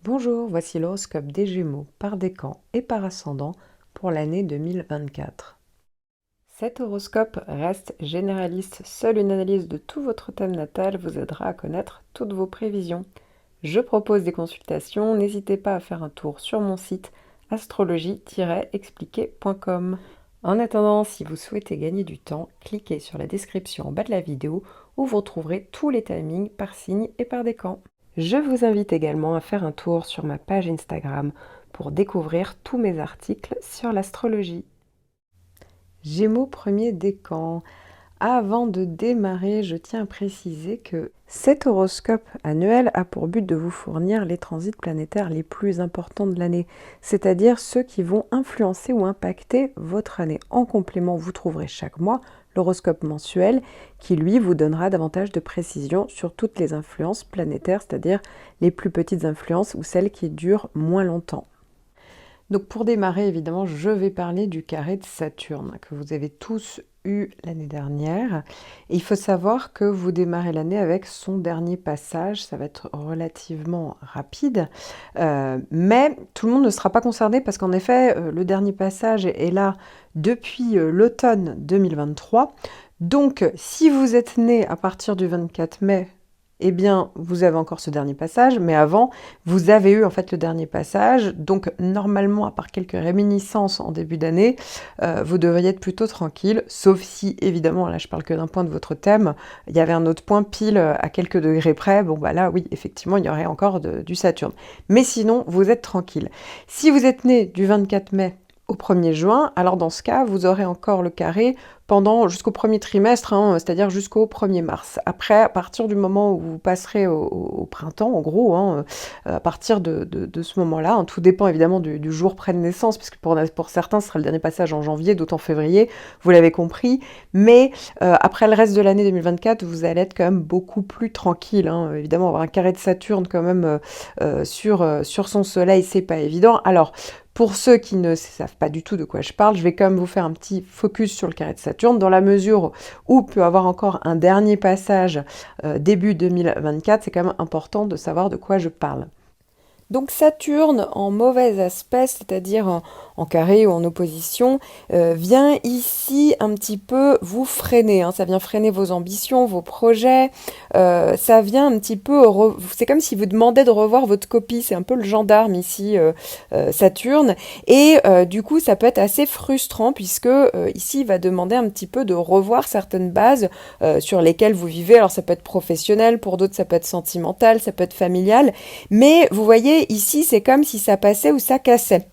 Bonjour, voici l'horoscope des Gémeaux par décan et par ascendant pour l'année 2024. Cet horoscope reste généraliste, seule une analyse de tout votre thème natal vous aidera à connaître toutes vos prévisions. Je propose des consultations, n'hésitez pas à faire un tour sur mon site astrologie-expliqué.com. En attendant, si vous souhaitez gagner du temps, cliquez sur la description en bas de la vidéo où vous retrouverez tous les timings par signe et par décan. Je vous invite également à faire un tour sur ma page Instagram pour découvrir tous mes articles sur l'astrologie. Gémeaux premier décan. Avant de démarrer, je tiens à préciser que cet horoscope annuel a pour but de vous fournir les transits planétaires les plus importants de l'année, c'est-à-dire ceux qui vont influencer ou impacter votre année. En complément, vous trouverez chaque mois l'horoscope mensuel qui, lui, vous donnera davantage de précision sur toutes les influences planétaires, c'est-à-dire les plus petites influences ou celles qui durent moins longtemps. Donc pour démarrer, évidemment, je vais parler du carré de Saturne que vous avez tous eu l'année dernière. Et il faut savoir que vous démarrez l'année avec son dernier passage, ça va être relativement rapide, mais tout le monde ne sera pas concerné parce qu'en effet, le dernier passage est là depuis l'automne 2023. Donc si vous êtes né à partir du 24 mai, eh bien, vous avez encore ce dernier passage, mais avant, vous avez eu en fait le dernier passage. Donc, normalement, à part quelques réminiscences en début d'année, vous devriez être plutôt tranquille, sauf si, évidemment, là, je parle que d'un point de votre thème, il y avait un autre point pile à quelques degrés près. Bon, bah là, oui, effectivement, il y aurait encore du Saturne. Mais sinon, vous êtes tranquille. Si vous êtes né du 24 mai au 1er juin, alors dans ce cas, vous aurez encore le carré jusqu'au premier trimestre, c'est-à-dire jusqu'au 1er mars. Après, à partir du moment où vous passerez au printemps, en gros, à partir de ce moment-là, tout dépend évidemment du jour près de naissance, puisque pour certains, ce sera le dernier passage en janvier, d'autres en février, vous l'avez compris, mais après le reste de l'année 2024, vous allez être quand même beaucoup plus tranquille, évidemment, avoir un carré de Saturne quand même sur son soleil, c'est pas évident. Alors, pour ceux qui ne savent pas du tout de quoi je parle, je vais quand même vous faire un petit focus sur le carré de Saturne, dans la mesure où peut avoir encore un dernier passage début 2024, c'est quand même important de savoir de quoi je parle. Donc Saturne en mauvais aspect, c'est-à-dire en carré ou en opposition, vient ici un petit peu vous freiner. Ça vient freiner vos ambitions, vos projets. Ça vient un petit peu... C'est comme si vous demandez de revoir votre copie. C'est un peu le gendarme ici, Saturne. Et du coup, ça peut être assez frustrant puisque ici, il va demander un petit peu de revoir certaines bases sur lesquelles vous vivez. Alors ça peut être professionnel, pour d'autres ça peut être sentimental, ça peut être familial. Mais vous voyez, ici, c'est comme si ça passait ou ça cassait.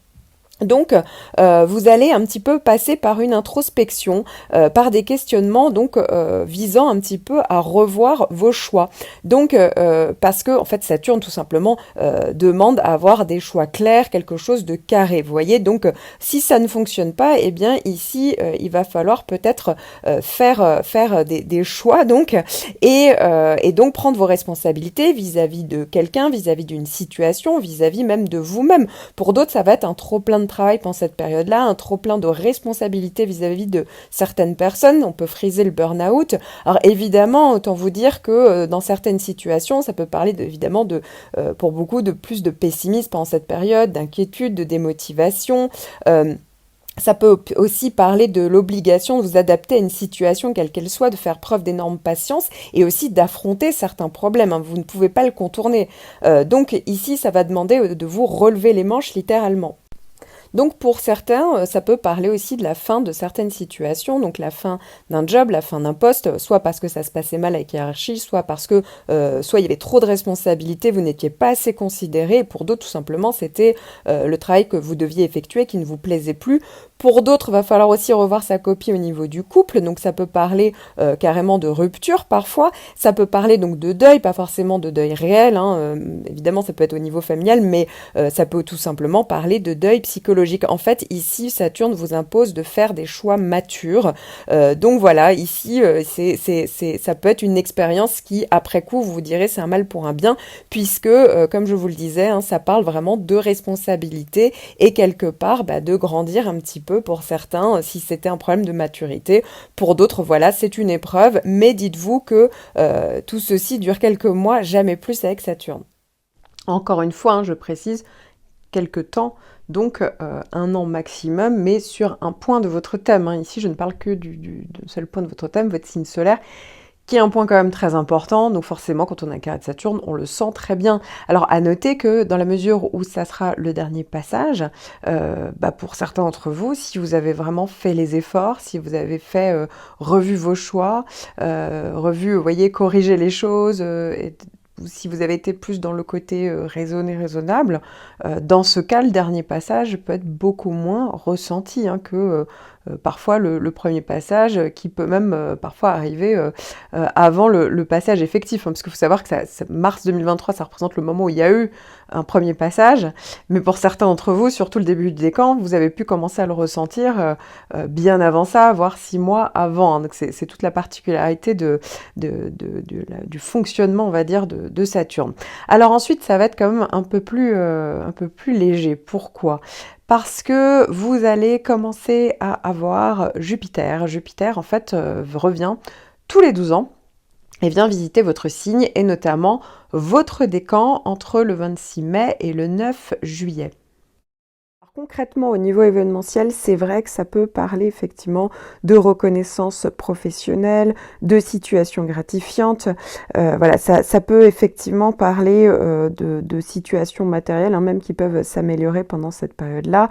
Donc, vous allez un petit peu passer par une introspection, par des questionnements, donc visant un petit peu à revoir vos choix. Donc, parce que en fait, Saturne tout simplement demande à avoir des choix clairs, quelque chose de carré. Vous voyez, donc si ça ne fonctionne pas, eh bien ici, il va falloir peut-être faire des choix, donc et donc prendre vos responsabilités vis-à-vis de quelqu'un, vis-à-vis d'une situation, vis-à-vis même de vous-même. Pour d'autres, ça va être un trop plein de travail pendant cette période-là, un trop-plein de responsabilités vis-à-vis de certaines personnes. On peut friser le burn-out. Alors évidemment, autant vous dire que dans certaines situations, ça peut parler évidemment pour beaucoup de plus de pessimisme pendant cette période, d'inquiétude, de démotivation. Ça peut aussi parler de l'obligation de vous adapter à une situation, quelle qu'elle soit, de faire preuve d'énorme patience et aussi d'affronter certains problèmes. Vous ne pouvez pas le contourner. Donc ici, ça va demander de vous relever les manches littéralement. Donc pour certains, ça peut parler aussi de la fin de certaines situations, donc la fin d'un job, la fin d'un poste, soit parce que ça se passait mal avec hiérarchie, soit parce que soit il y avait trop de responsabilités, vous n'étiez pas assez considéré, et pour d'autres tout simplement c'était le travail que vous deviez effectuer qui ne vous plaisait plus. Pour d'autres, il va falloir aussi revoir sa copie au niveau du couple, donc ça peut parler carrément de rupture parfois, ça peut parler donc de deuil, pas forcément de deuil réel, évidemment ça peut être au niveau familial, mais ça peut tout simplement parler de deuil psychologique. En fait, ici, Saturne vous impose de faire des choix matures, donc voilà, ici, ça peut être une expérience qui, après coup, vous direz c'est un mal pour un bien, puisque, comme je vous le disais, ça parle vraiment de responsabilité et quelque part de grandir un petit peu pour certains, si c'était un problème de maturité. Pour d'autres, voilà, c'est une épreuve, mais dites-vous que tout ceci dure quelques mois, jamais plus avec Saturne. Encore une fois, hein, je précise, quelques temps, donc 1 an maximum, mais sur un point de votre thème, hein. Ici, je ne parle que d'un seul point de votre thème, votre signe solaire, qui est un point quand même très important, donc forcément, quand on a un carré de Saturne, on le sent très bien. Alors, à noter que dans la mesure où ça sera le dernier passage, pour certains d'entre vous, si vous avez vraiment fait les efforts, si vous avez fait, revu vos choix, revu, vous voyez, corriger les choses, ou si vous avez été plus dans le côté raisonné, raisonnable, dans ce cas, le dernier passage peut être beaucoup moins ressenti hein, que parfois le premier passage, qui peut même parfois arriver avant le passage effectif. Hein, parce qu'il faut savoir que mars 2023, ça représente le moment où il y a eu un premier passage, mais pour certains d'entre vous, surtout le début du décan, vous avez pu commencer à le ressentir bien avant ça, voire 6 mois avant. Hein. Donc c'est toute la particularité du fonctionnement, on va dire, de Saturne. Alors ensuite, ça va être quand même un peu plus léger. Pourquoi ? Parce que vous allez commencer à avoir Jupiter. Jupiter, en fait, revient tous les 12 ans et vient visiter votre signe et notamment votre décan entre le 26 mai et le 9 juillet. Concrètement, au niveau événementiel, c'est vrai que ça peut parler effectivement de reconnaissance professionnelle, de situations gratifiantes. Voilà, ça peut effectivement parler de situations matérielles, hein, même qui peuvent s'améliorer pendant cette période-là.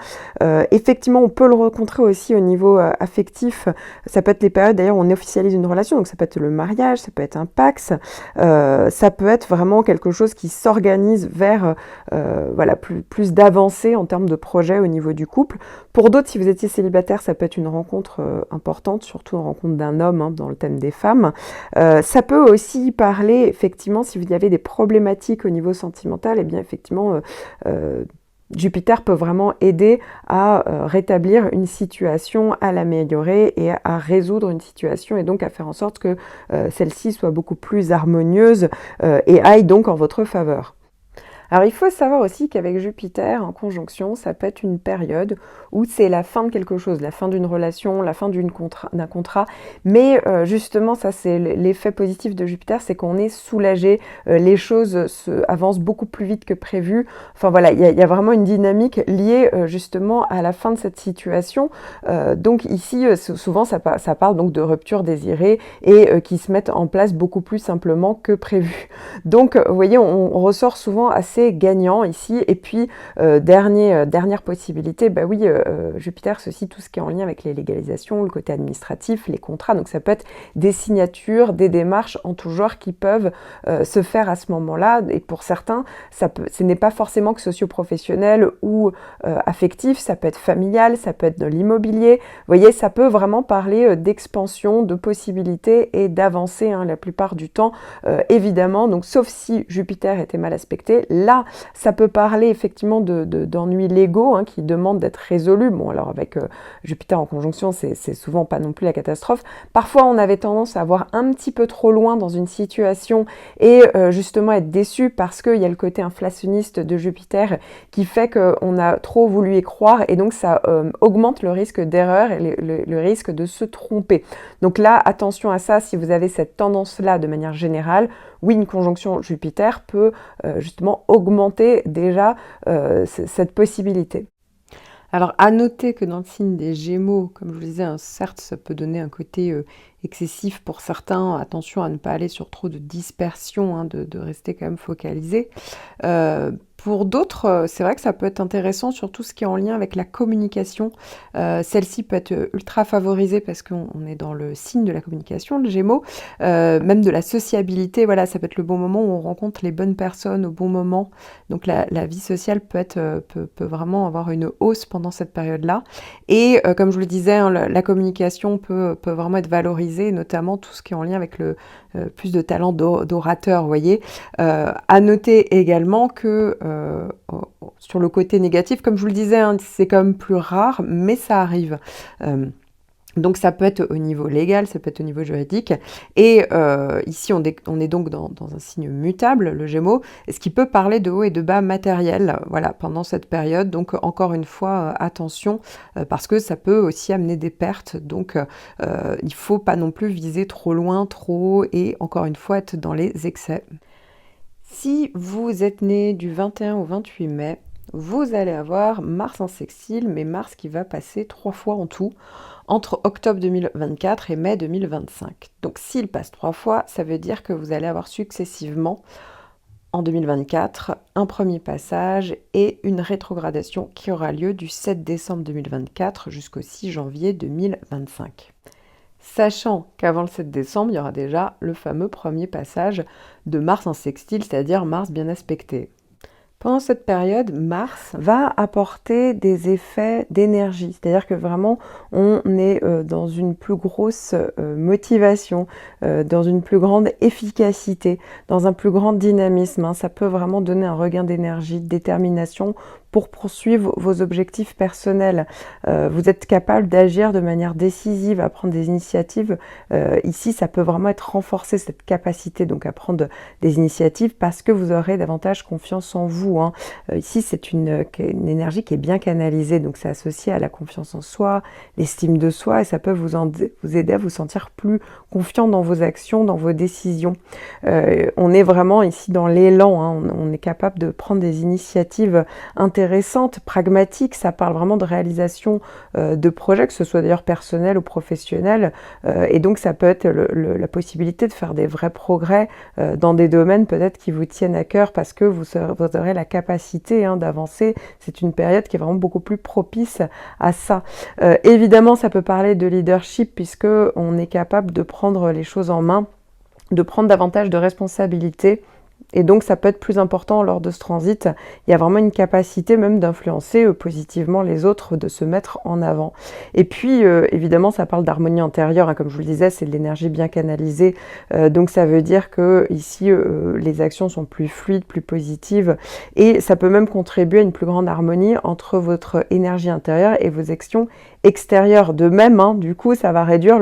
Effectivement, on peut le rencontrer aussi au niveau affectif. Ça peut être les périodes, d'ailleurs, où on officialise une relation. Donc ça peut être le mariage, ça peut être un Pacs. Ça peut être vraiment quelque chose qui s'organise vers voilà, plus d'avancée en termes de projet au niveau du couple. Pour d'autres, si vous étiez célibataire, ça peut être une rencontre importante, surtout une rencontre d'un homme hein, dans le thème des femmes. Ça peut aussi parler, effectivement, si vous avez des problématiques au niveau sentimental, et bien effectivement, Jupiter peut vraiment aider à rétablir une situation, à l'améliorer et à résoudre une situation et donc à faire en sorte que celle-ci soit beaucoup plus harmonieuse et aille donc en votre faveur. Alors il faut savoir aussi qu'avec Jupiter en conjonction, ça peut être une période où c'est la fin de quelque chose, la fin d'une relation, la fin d'un contrat, mais justement ça c'est l'effet positif de Jupiter, c'est qu'on est soulagé, les choses avancent beaucoup plus vite que prévu, enfin voilà, il y a vraiment une dynamique liée justement à la fin de cette situation, donc ici souvent ça parle donc de rupture désirée et qui se mettent en place beaucoup plus simplement que prévu. Donc vous voyez, on ressort souvent assez gagnant ici. Et puis, dernière possibilité, bah oui, Jupiter, ceci, tout ce qui est en lien avec les légalisations, le côté administratif, les contrats. Donc, ça peut être des signatures, des démarches en tout genre qui peuvent se faire à ce moment-là. Et pour certains, ce n'est pas forcément que socio-professionnel ou affectif, ça peut être familial, ça peut être de l'immobilier. Vous voyez, ça peut vraiment parler d'expansion, de possibilités et d'avancer hein, la plupart du temps, évidemment. Donc, sauf si Jupiter était mal aspecté, là, ça peut parler effectivement d'ennuis légaux hein, qui demandent d'être résolus. Bon, alors avec Jupiter en conjonction, c'est souvent pas non plus la catastrophe. Parfois, on avait tendance à voir un petit peu trop loin dans une situation et justement être déçu parce qu'il y a le côté inflationniste de Jupiter qui fait qu'on a trop voulu y croire et donc ça augmente le risque d'erreur et le risque de se tromper. Donc là, attention à ça si vous avez cette tendance-là de manière générale. Oui, une conjonction Jupiter peut justement augmenter déjà cette possibilité. Alors, à noter que dans le signe des Gémeaux, comme je vous le disais, hein, certes, ça peut donner un côté excessif pour certains. Attention à ne pas aller sur trop de dispersion, hein, de rester quand même focalisé. Pour d'autres, c'est vrai que ça peut être intéressant sur tout ce qui est en lien avec la communication. Celle-ci peut être ultra favorisée parce qu'on est dans le signe de la communication, le Gémeaux, même de la sociabilité. Voilà, ça peut être le bon moment où on rencontre les bonnes personnes au bon moment. Donc la vie sociale peut vraiment avoir une hausse pendant cette période-là. Et comme je vous le disais, hein, la communication peut vraiment être valorisée, notamment tout ce qui est en lien avec le plus de talent d'orateur, vous voyez. À noter également que sur le côté négatif, comme je vous le disais, hein, c'est quand même plus rare, mais ça arrive. Donc ça peut être au niveau légal, ça peut être au niveau juridique. Et ici, on est donc dans un signe mutable, le Gémeaux, ce qui peut parler de haut et de bas matériel, voilà, pendant cette période. Donc encore une fois, attention, parce que ça peut aussi amener des pertes. Donc il ne faut pas non plus viser trop loin, trop haut, et encore une fois, être dans les excès. Si vous êtes né du 21 au 28 mai, vous allez avoir Mars en sextile, mais Mars qui va passer 3 fois en tout, entre octobre 2024 et mai 2025. Donc s'il passe 3 fois, ça veut dire que vous allez avoir successivement, en 2024, un premier passage et une rétrogradation qui aura lieu du 7 décembre 2024 jusqu'au 6 janvier 2025. Sachant qu'avant le 7 décembre, il y aura déjà le fameux premier passage de Mars en sextile, c'est-à-dire Mars bien aspecté. Pendant cette période, Mars va apporter des effets d'énergie, c'est-à-dire que vraiment on est dans une plus grosse motivation, dans une plus grande efficacité, dans un plus grand dynamisme, hein. Ça peut vraiment donner un regain d'énergie, de détermination pour poursuivre vos objectifs personnels. Vous êtes capable d'agir de manière décisive, à prendre des initiatives. Ici, ça peut vraiment être renforcé, cette capacité donc à prendre des initiatives, parce que vous aurez davantage confiance en vous, hein. Ici, c'est une énergie qui est bien canalisée, donc c'est associé à la confiance en soi, l'estime de soi, et ça peut vous aider à vous sentir plus confiant dans vos actions, dans vos décisions. On est vraiment ici dans l'élan, hein. On est capable de prendre des initiatives intéressantes, pragmatiques. Ça parle vraiment de réalisation de projets, que ce soit d'ailleurs personnel ou professionnel, et donc ça peut être la possibilité de faire des vrais progrès dans des domaines peut-être qui vous tiennent à cœur, parce que vous aurez la capacité, hein, d'avancer. C'est une période qui est vraiment beaucoup plus propice à ça. Évidemment, ça peut parler de leadership, puisque on est capable de prendre les choses en main, de prendre davantage de responsabilités. Et donc ça peut être plus important lors de ce transit. Il y a vraiment une capacité même d'influencer positivement les autres, de se mettre en avant. Et puis évidemment ça parle d'harmonie intérieure, hein, comme je vous le disais, c'est de l'énergie bien canalisée. Donc ça veut dire que ici les actions sont plus fluides, plus positives, et ça peut même contribuer à une plus grande harmonie entre votre énergie intérieure et vos actions extérieures. De même, hein, du coup ça va réduire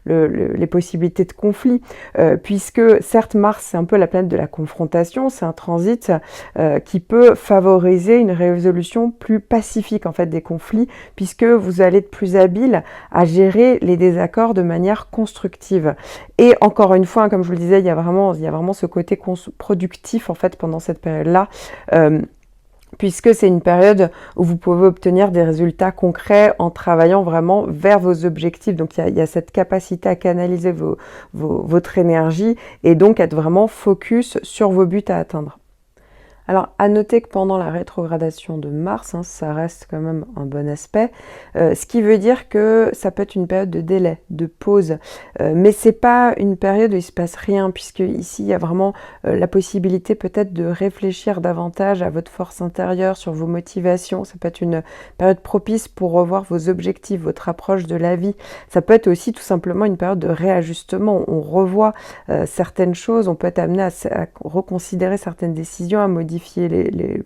les possibilités de conflit, puisque certes Mars c'est un peu la planète de la confrontation, c'est un transit qui peut favoriser une résolution plus pacifique en fait des conflits, puisque vous allez être plus habile à gérer les désaccords de manière constructive. Et encore une fois, hein, comme je vous le disais, il y a vraiment ce côté productif en fait pendant cette période-là. Puisque c'est une période où vous pouvez obtenir des résultats concrets en travaillant vraiment vers vos objectifs. Donc il y a cette capacité à canaliser votre énergie, et donc être vraiment focus sur vos buts à atteindre. Alors, à noter que pendant la rétrogradation de Mars, hein, ça reste quand même un bon aspect, ce qui veut dire que ça peut être une période de délai, de pause, mais c'est pas une période où il se passe rien, puisque ici il y a vraiment la possibilité peut-être de réfléchir davantage à votre force intérieure, sur vos motivations. Ça peut être une période propice pour revoir vos objectifs, votre approche de la vie. Ça peut être aussi tout simplement une période de réajustement. On revoit certaines choses, on peut être amené à reconsidérer certaines décisions, à modifier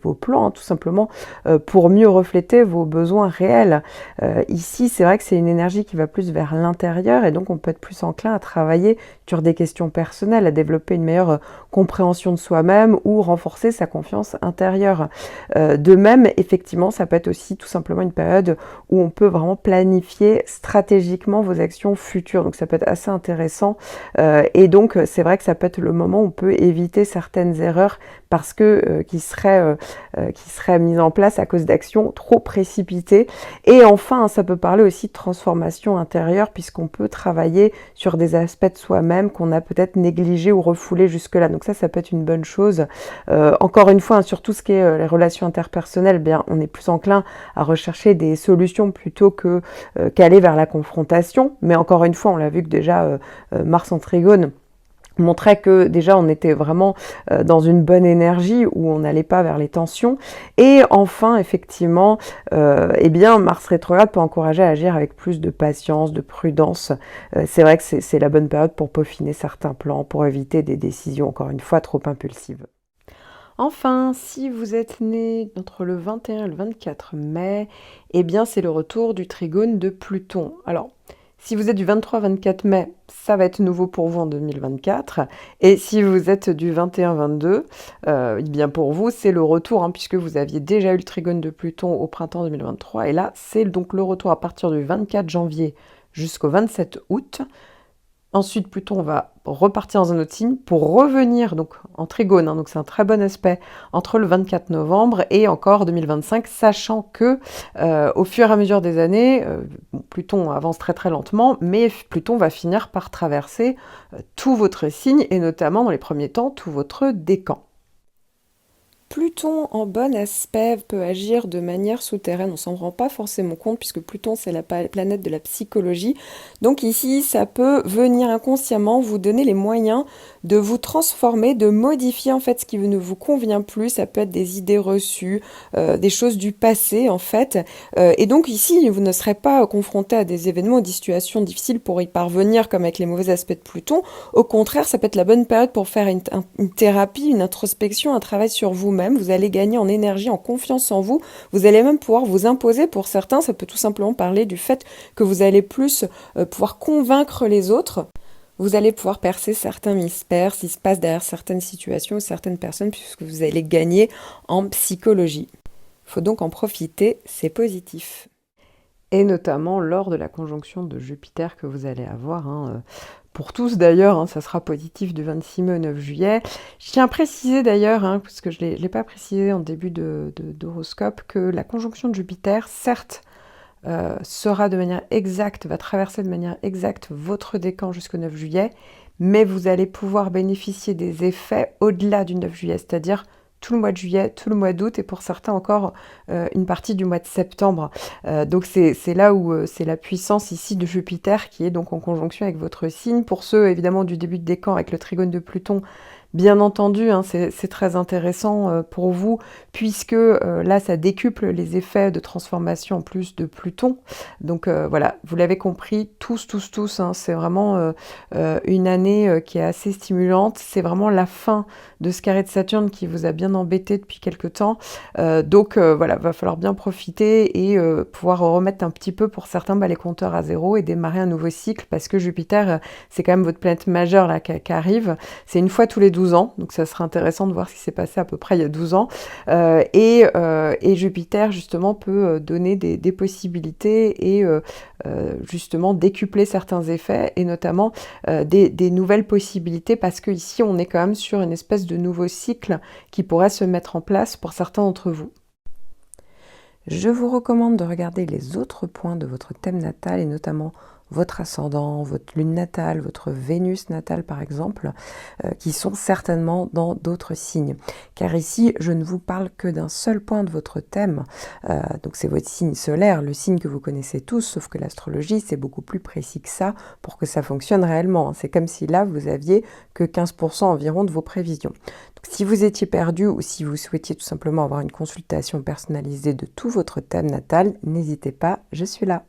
vos plans, hein, tout simplement, pour mieux refléter vos besoins réels. Ici, c'est vrai que c'est une énergie qui va plus vers l'intérieur, et donc on peut être plus enclin à travailler sur des questions personnelles, à développer une meilleure compréhension de soi-même ou renforcer sa confiance intérieure. De même, effectivement, ça peut être aussi tout simplement une période où on peut vraiment planifier stratégiquement vos actions futures. Donc ça peut être assez intéressant, et donc c'est vrai que ça peut être le moment où on peut éviter certaines erreurs, parce que qui seraient mises en place à cause d'actions trop précipitées. Et enfin, ça peut parler aussi de transformation intérieure, puisqu'on peut travailler sur des aspects de soi-même qu'on a peut-être négligés ou refoulés jusque-là. Donc ça peut être une bonne chose. Encore une fois, hein, sur tout ce qui est les relations interpersonnelles, bien, on est plus enclin à rechercher des solutions plutôt que qu'aller vers la confrontation. Mais encore une fois, on l'a vu que déjà Mars en Trigone montrait que déjà on était vraiment dans une bonne énergie, où on n'allait pas vers les tensions. Et enfin, effectivement, eh bien Mars rétrograde peut encourager à agir avec plus de patience, de prudence. C'est vrai que c'est la bonne période pour peaufiner certains plans, pour éviter des décisions, encore une fois, trop impulsives. Enfin, si vous êtes né entre le 21 et le 24 mai, eh bien c'est le retour du trigone de Pluton. Alors, si vous êtes du 23-24 mai, ça va être nouveau pour vous en 2024. Et si vous êtes du 21-22, eh bien pour vous, c'est le retour, hein, puisque vous aviez déjà eu le trigone de Pluton au printemps 2023. Et là, c'est donc le retour à partir du 24 janvier jusqu'au 27 août. Ensuite, Pluton va repartir dans un autre signe pour revenir donc en trigone, donc c'est un très bon aspect entre le 24 novembre et encore 2025, sachant que au fur et à mesure des années, Pluton avance très très lentement, mais Pluton va finir par traverser tout votre signe et notamment dans les premiers temps tout votre décan. Pluton en bon aspect peut agir de manière souterraine, on s'en rend pas forcément compte puisque Pluton c'est la planète de la psychologie. Donc ici ça peut venir inconsciemment vous donner les moyens de vous transformer, de modifier en fait ce qui ne vous convient plus. Ça peut être des idées reçues, des choses du passé en fait. Et donc ici vous ne serez pas confronté à des événements ou des situations difficiles pour y parvenir comme avec les mauvais aspects de Pluton. Au contraire, ça peut être la bonne période pour faire une thérapie, une introspection, un travail sur vous-même. Vous allez gagner en énergie, en confiance en vous. Vous allez même pouvoir vous imposer. Pour certains, ça peut tout simplement parler du fait que vous allez plus pouvoir convaincre les autres. Vous allez pouvoir percer certains mystères, ce qui se passe derrière certaines situations ou certaines personnes, puisque vous allez gagner en psychologie. Il faut donc en profiter, c'est positif. Et notamment lors de la conjonction de Jupiter que vous allez avoir, pour tous d'ailleurs, ça sera positif du 26 mai au 9 juillet. Je tiens à préciser d'ailleurs, parce que je ne l'ai pas précisé en début d'horoscope, que la conjonction de Jupiter, certes, sera de manière exacte, va traverser de manière exacte votre décan jusqu'au 9 juillet, mais vous allez pouvoir bénéficier des effets au-delà du 9 juillet, c'est-à-dire tout le mois de juillet, tout le mois d'août et pour certains encore une partie du mois de septembre. Donc c'est là où c'est la puissance ici de Jupiter qui est donc en conjonction avec votre signe. Pour ceux évidemment du début de décan avec le trigone de Pluton, bien entendu, c'est très intéressant pour vous, puisque là, ça décuple les effets de transformation en plus de Pluton. Donc voilà, vous l'avez compris, tous, c'est vraiment une année qui est assez stimulante. C'est vraiment la fin de ce carré de Saturne qui vous a bien embêté depuis quelque temps. Donc voilà, va falloir bien profiter et pouvoir remettre un petit peu pour certains les compteurs à zéro et démarrer un nouveau cycle, parce que Jupiter, c'est quand même votre planète majeure là qui arrive. C'est une fois tous les 12 ans, donc ça sera intéressant de voir ce qui s'est passé à peu près il y a 12 ans. Et Jupiter, justement, peut donner des possibilités et justement décupler certains effets et notamment des nouvelles possibilités, parce que ici, on est quand même sur une espèce de nouveau cycle qui pourrait se mettre en place pour certains d'entre vous. Je vous recommande de regarder les autres points de votre thème natal et notamment votre ascendant, votre lune natale, votre Vénus natale par exemple, qui sont certainement dans d'autres signes. Car ici, je ne vous parle que d'un seul point de votre thème, donc c'est votre signe solaire, le signe que vous connaissez tous, sauf que l'astrologie, c'est beaucoup plus précis que ça pour que ça fonctionne réellement. C'est comme si là, vous aviez que 15% environ de vos prévisions. Donc, si vous étiez perdu ou si vous souhaitiez tout simplement avoir une consultation personnalisée de tout votre thème natal, n'hésitez pas, je suis là.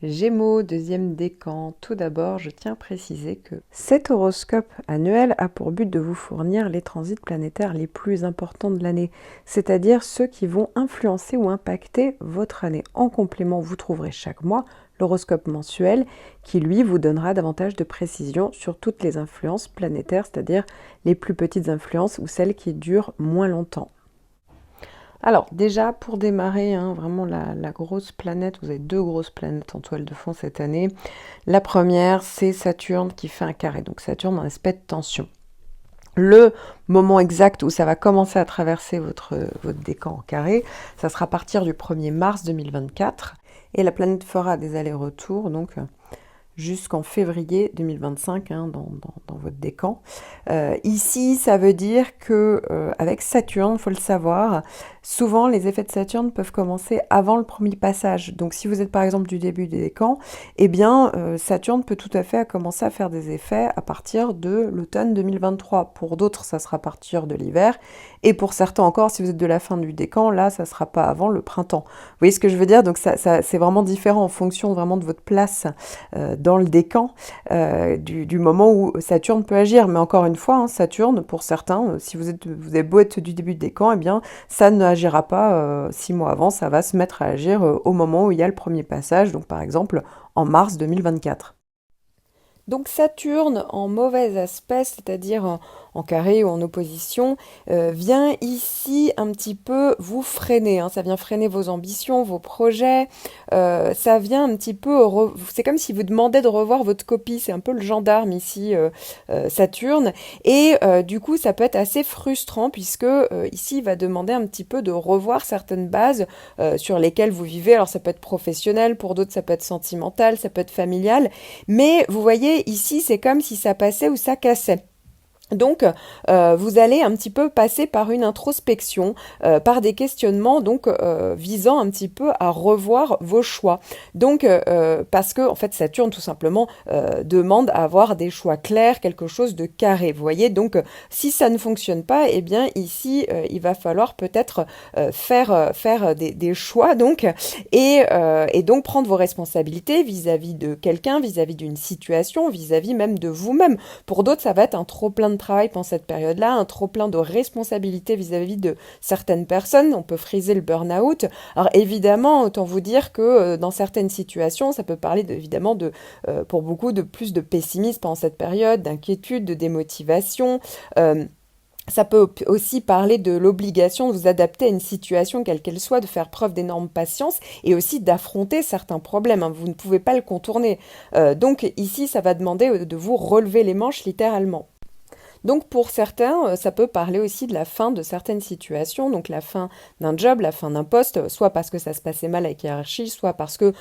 Gémeaux, deuxième décan. Tout d'abord, je tiens à préciser que cet horoscope annuel a pour but de vous fournir les transits planétaires les plus importants de l'année, c'est-à-dire ceux qui vont influencer ou impacter votre année. En complément, vous trouverez chaque mois l'horoscope mensuel qui, lui, vous donnera davantage de précision sur toutes les influences planétaires, c'est-à-dire les plus petites influences ou celles qui durent moins longtemps. Alors déjà, pour démarrer, vraiment la grosse planète, vous avez deux grosses planètes en toile de fond cette année. La première, c'est Saturne qui fait un carré, donc Saturne en aspect de tension. Le moment exact où ça va commencer à traverser votre décan en carré, ça sera à partir du 1er mars 2024. Et la planète fera des allers-retours, donc jusqu'en février 2025 dans votre décan. Ici, ça veut dire que avec Saturne, il faut le savoir, souvent les effets de Saturne peuvent commencer avant le premier passage. Donc si vous êtes par exemple du début des décans, eh bien Saturne peut tout à fait commencer à faire des effets à partir de l'automne 2023. Pour d'autres, ça sera à partir de l'hiver. Et pour certains encore, si vous êtes de la fin du décan, là, ça ne sera pas avant le printemps. Vous voyez ce que je veux dire? Donc ça c'est vraiment différent en fonction vraiment de votre place dans le décan, du moment où Saturne peut agir. Mais encore une fois, Saturne, pour certains, si vous avez beau être du début de décan, eh bien, ça n'agira pas 6 mois avant, ça va se mettre à agir au moment où il y a le premier passage, donc par exemple en mars 2024. Donc Saturne en mauvais aspect, c'est-à-dire en carré ou en opposition, vient ici un petit peu vous freiner, hein. Ça vient freiner vos ambitions, vos projets, ça vient un petit peu, c'est comme si vous demandez de revoir votre copie, c'est un peu le gendarme ici, Saturne, et du coup ça peut être assez frustrant puisque ici il va demander un petit peu de revoir certaines bases sur lesquelles vous vivez. Alors ça peut être professionnel, pour d'autres ça peut être sentimental, ça peut être familial, mais vous voyez ici c'est comme si ça passait ou ça cassait. Donc, vous allez un petit peu passer par une introspection, par des questionnements, donc visant un petit peu à revoir vos choix. Donc, parce que en fait, Saturne tout simplement demande à avoir des choix clairs, quelque chose de carré. Vous voyez, donc si ça ne fonctionne pas, eh bien ici, il va falloir peut-être faire des choix, donc et donc prendre vos responsabilités vis-à-vis de quelqu'un, vis-à-vis d'une situation, vis-à-vis même de vous-même. Pour d'autres, ça va être un trop-plein de travail pendant cette période-là, un trop-plein de responsabilités vis-à-vis de certaines personnes. On peut friser le burn-out. Alors évidemment, autant vous dire que dans certaines situations, ça peut parler évidemment pour beaucoup de plus de pessimisme pendant cette période, d'inquiétude, de démotivation. Ça peut aussi parler de l'obligation de vous adapter à une situation, quelle qu'elle soit, de faire preuve d'énorme patience et aussi d'affronter certains problèmes, hein. Vous ne pouvez pas le contourner. Donc ici, ça va demander de vous relever les manches littéralement. Donc pour certains, ça peut parler aussi de la fin de certaines situations, donc la fin d'un job, la fin d'un poste, soit parce que ça se passait mal avec hiérarchie, soit parce que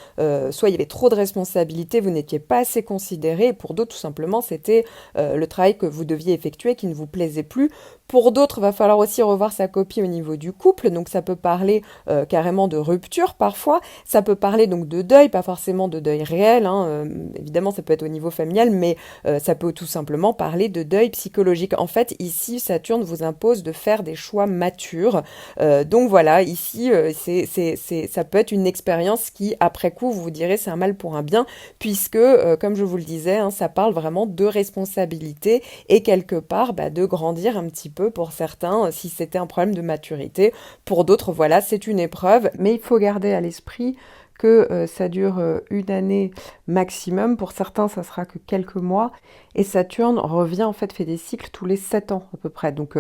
soit il y avait trop de responsabilités, vous n'étiez pas assez considéré, et pour d'autres tout simplement c'était le travail que vous deviez effectuer qui ne vous plaisait plus. Pour d'autres, il va falloir aussi revoir sa copie au niveau du couple, donc ça peut parler carrément de rupture parfois, ça peut parler donc de deuil, pas forcément de deuil réel, hein, évidemment ça peut être au niveau familial, mais ça peut tout simplement parler de deuil psychologique. En fait, ici, Saturne vous impose de faire des choix matures. Donc voilà, ici, ça peut être une expérience qui, après coup, vous vous direz c'est un mal pour un bien, puisque, comme je vous le disais, hein, ça parle vraiment de responsabilité et quelque part de grandir un petit peu pour certains, si c'était un problème de maturité. Pour d'autres, voilà, c'est une épreuve, mais il faut garder à l'esprit que ça dure une année maximum. Pour certains, ça sera que quelques mois. Et Saturne revient, en fait, fait des cycles tous les 7 ans à peu près. Donc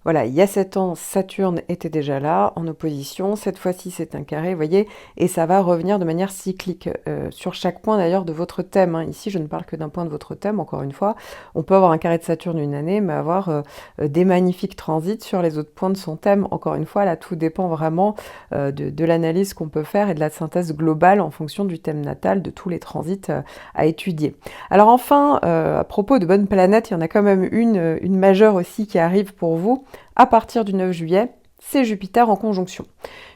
voilà, il y a 7 ans, Saturne était déjà là, en opposition. Cette fois-ci, c'est un carré, vous voyez, et ça va revenir de manière cyclique sur chaque point d'ailleurs de votre thème, hein. Ici, je ne parle que d'un point de votre thème, encore une fois. On peut avoir un carré de Saturne une année, mais avoir des magnifiques transits sur les autres points de son thème. Encore une fois, là, tout dépend vraiment de l'analyse qu'on peut faire et de la synthèse globale en fonction du thème natal, de tous les transits à étudier. Alors enfin, à propos de bonnes planètes, il y en a quand même une majeure aussi qui arrive pour vous. À partir du 9 juillet, c'est Jupiter en conjonction.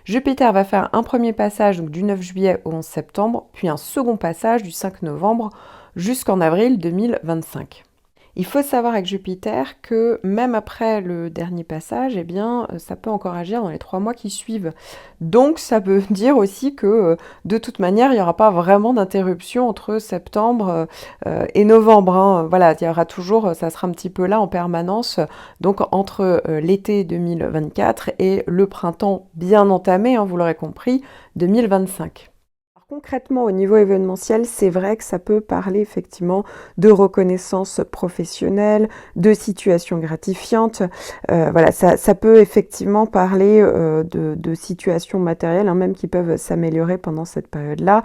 Jupiter va faire un premier passage donc, du 9 juillet au 11 septembre, puis un second passage du 5 novembre jusqu'en avril 2025. Il faut savoir avec Jupiter que même après le dernier passage, eh bien, ça peut encore agir dans les 3 mois qui suivent. Donc ça veut dire aussi que de toute manière, il n'y aura pas vraiment d'interruption entre septembre et novembre, hein. Voilà, il y aura toujours, ça sera un petit peu là en permanence, donc entre l'été 2024 et le printemps bien entamé, hein, vous l'aurez compris, 2025. Concrètement, au niveau événementiel, c'est vrai que ça peut parler effectivement de reconnaissance professionnelle, de situations gratifiantes. Voilà, ça peut effectivement parler de situations matérielles, hein, même qui peuvent s'améliorer pendant cette période-là.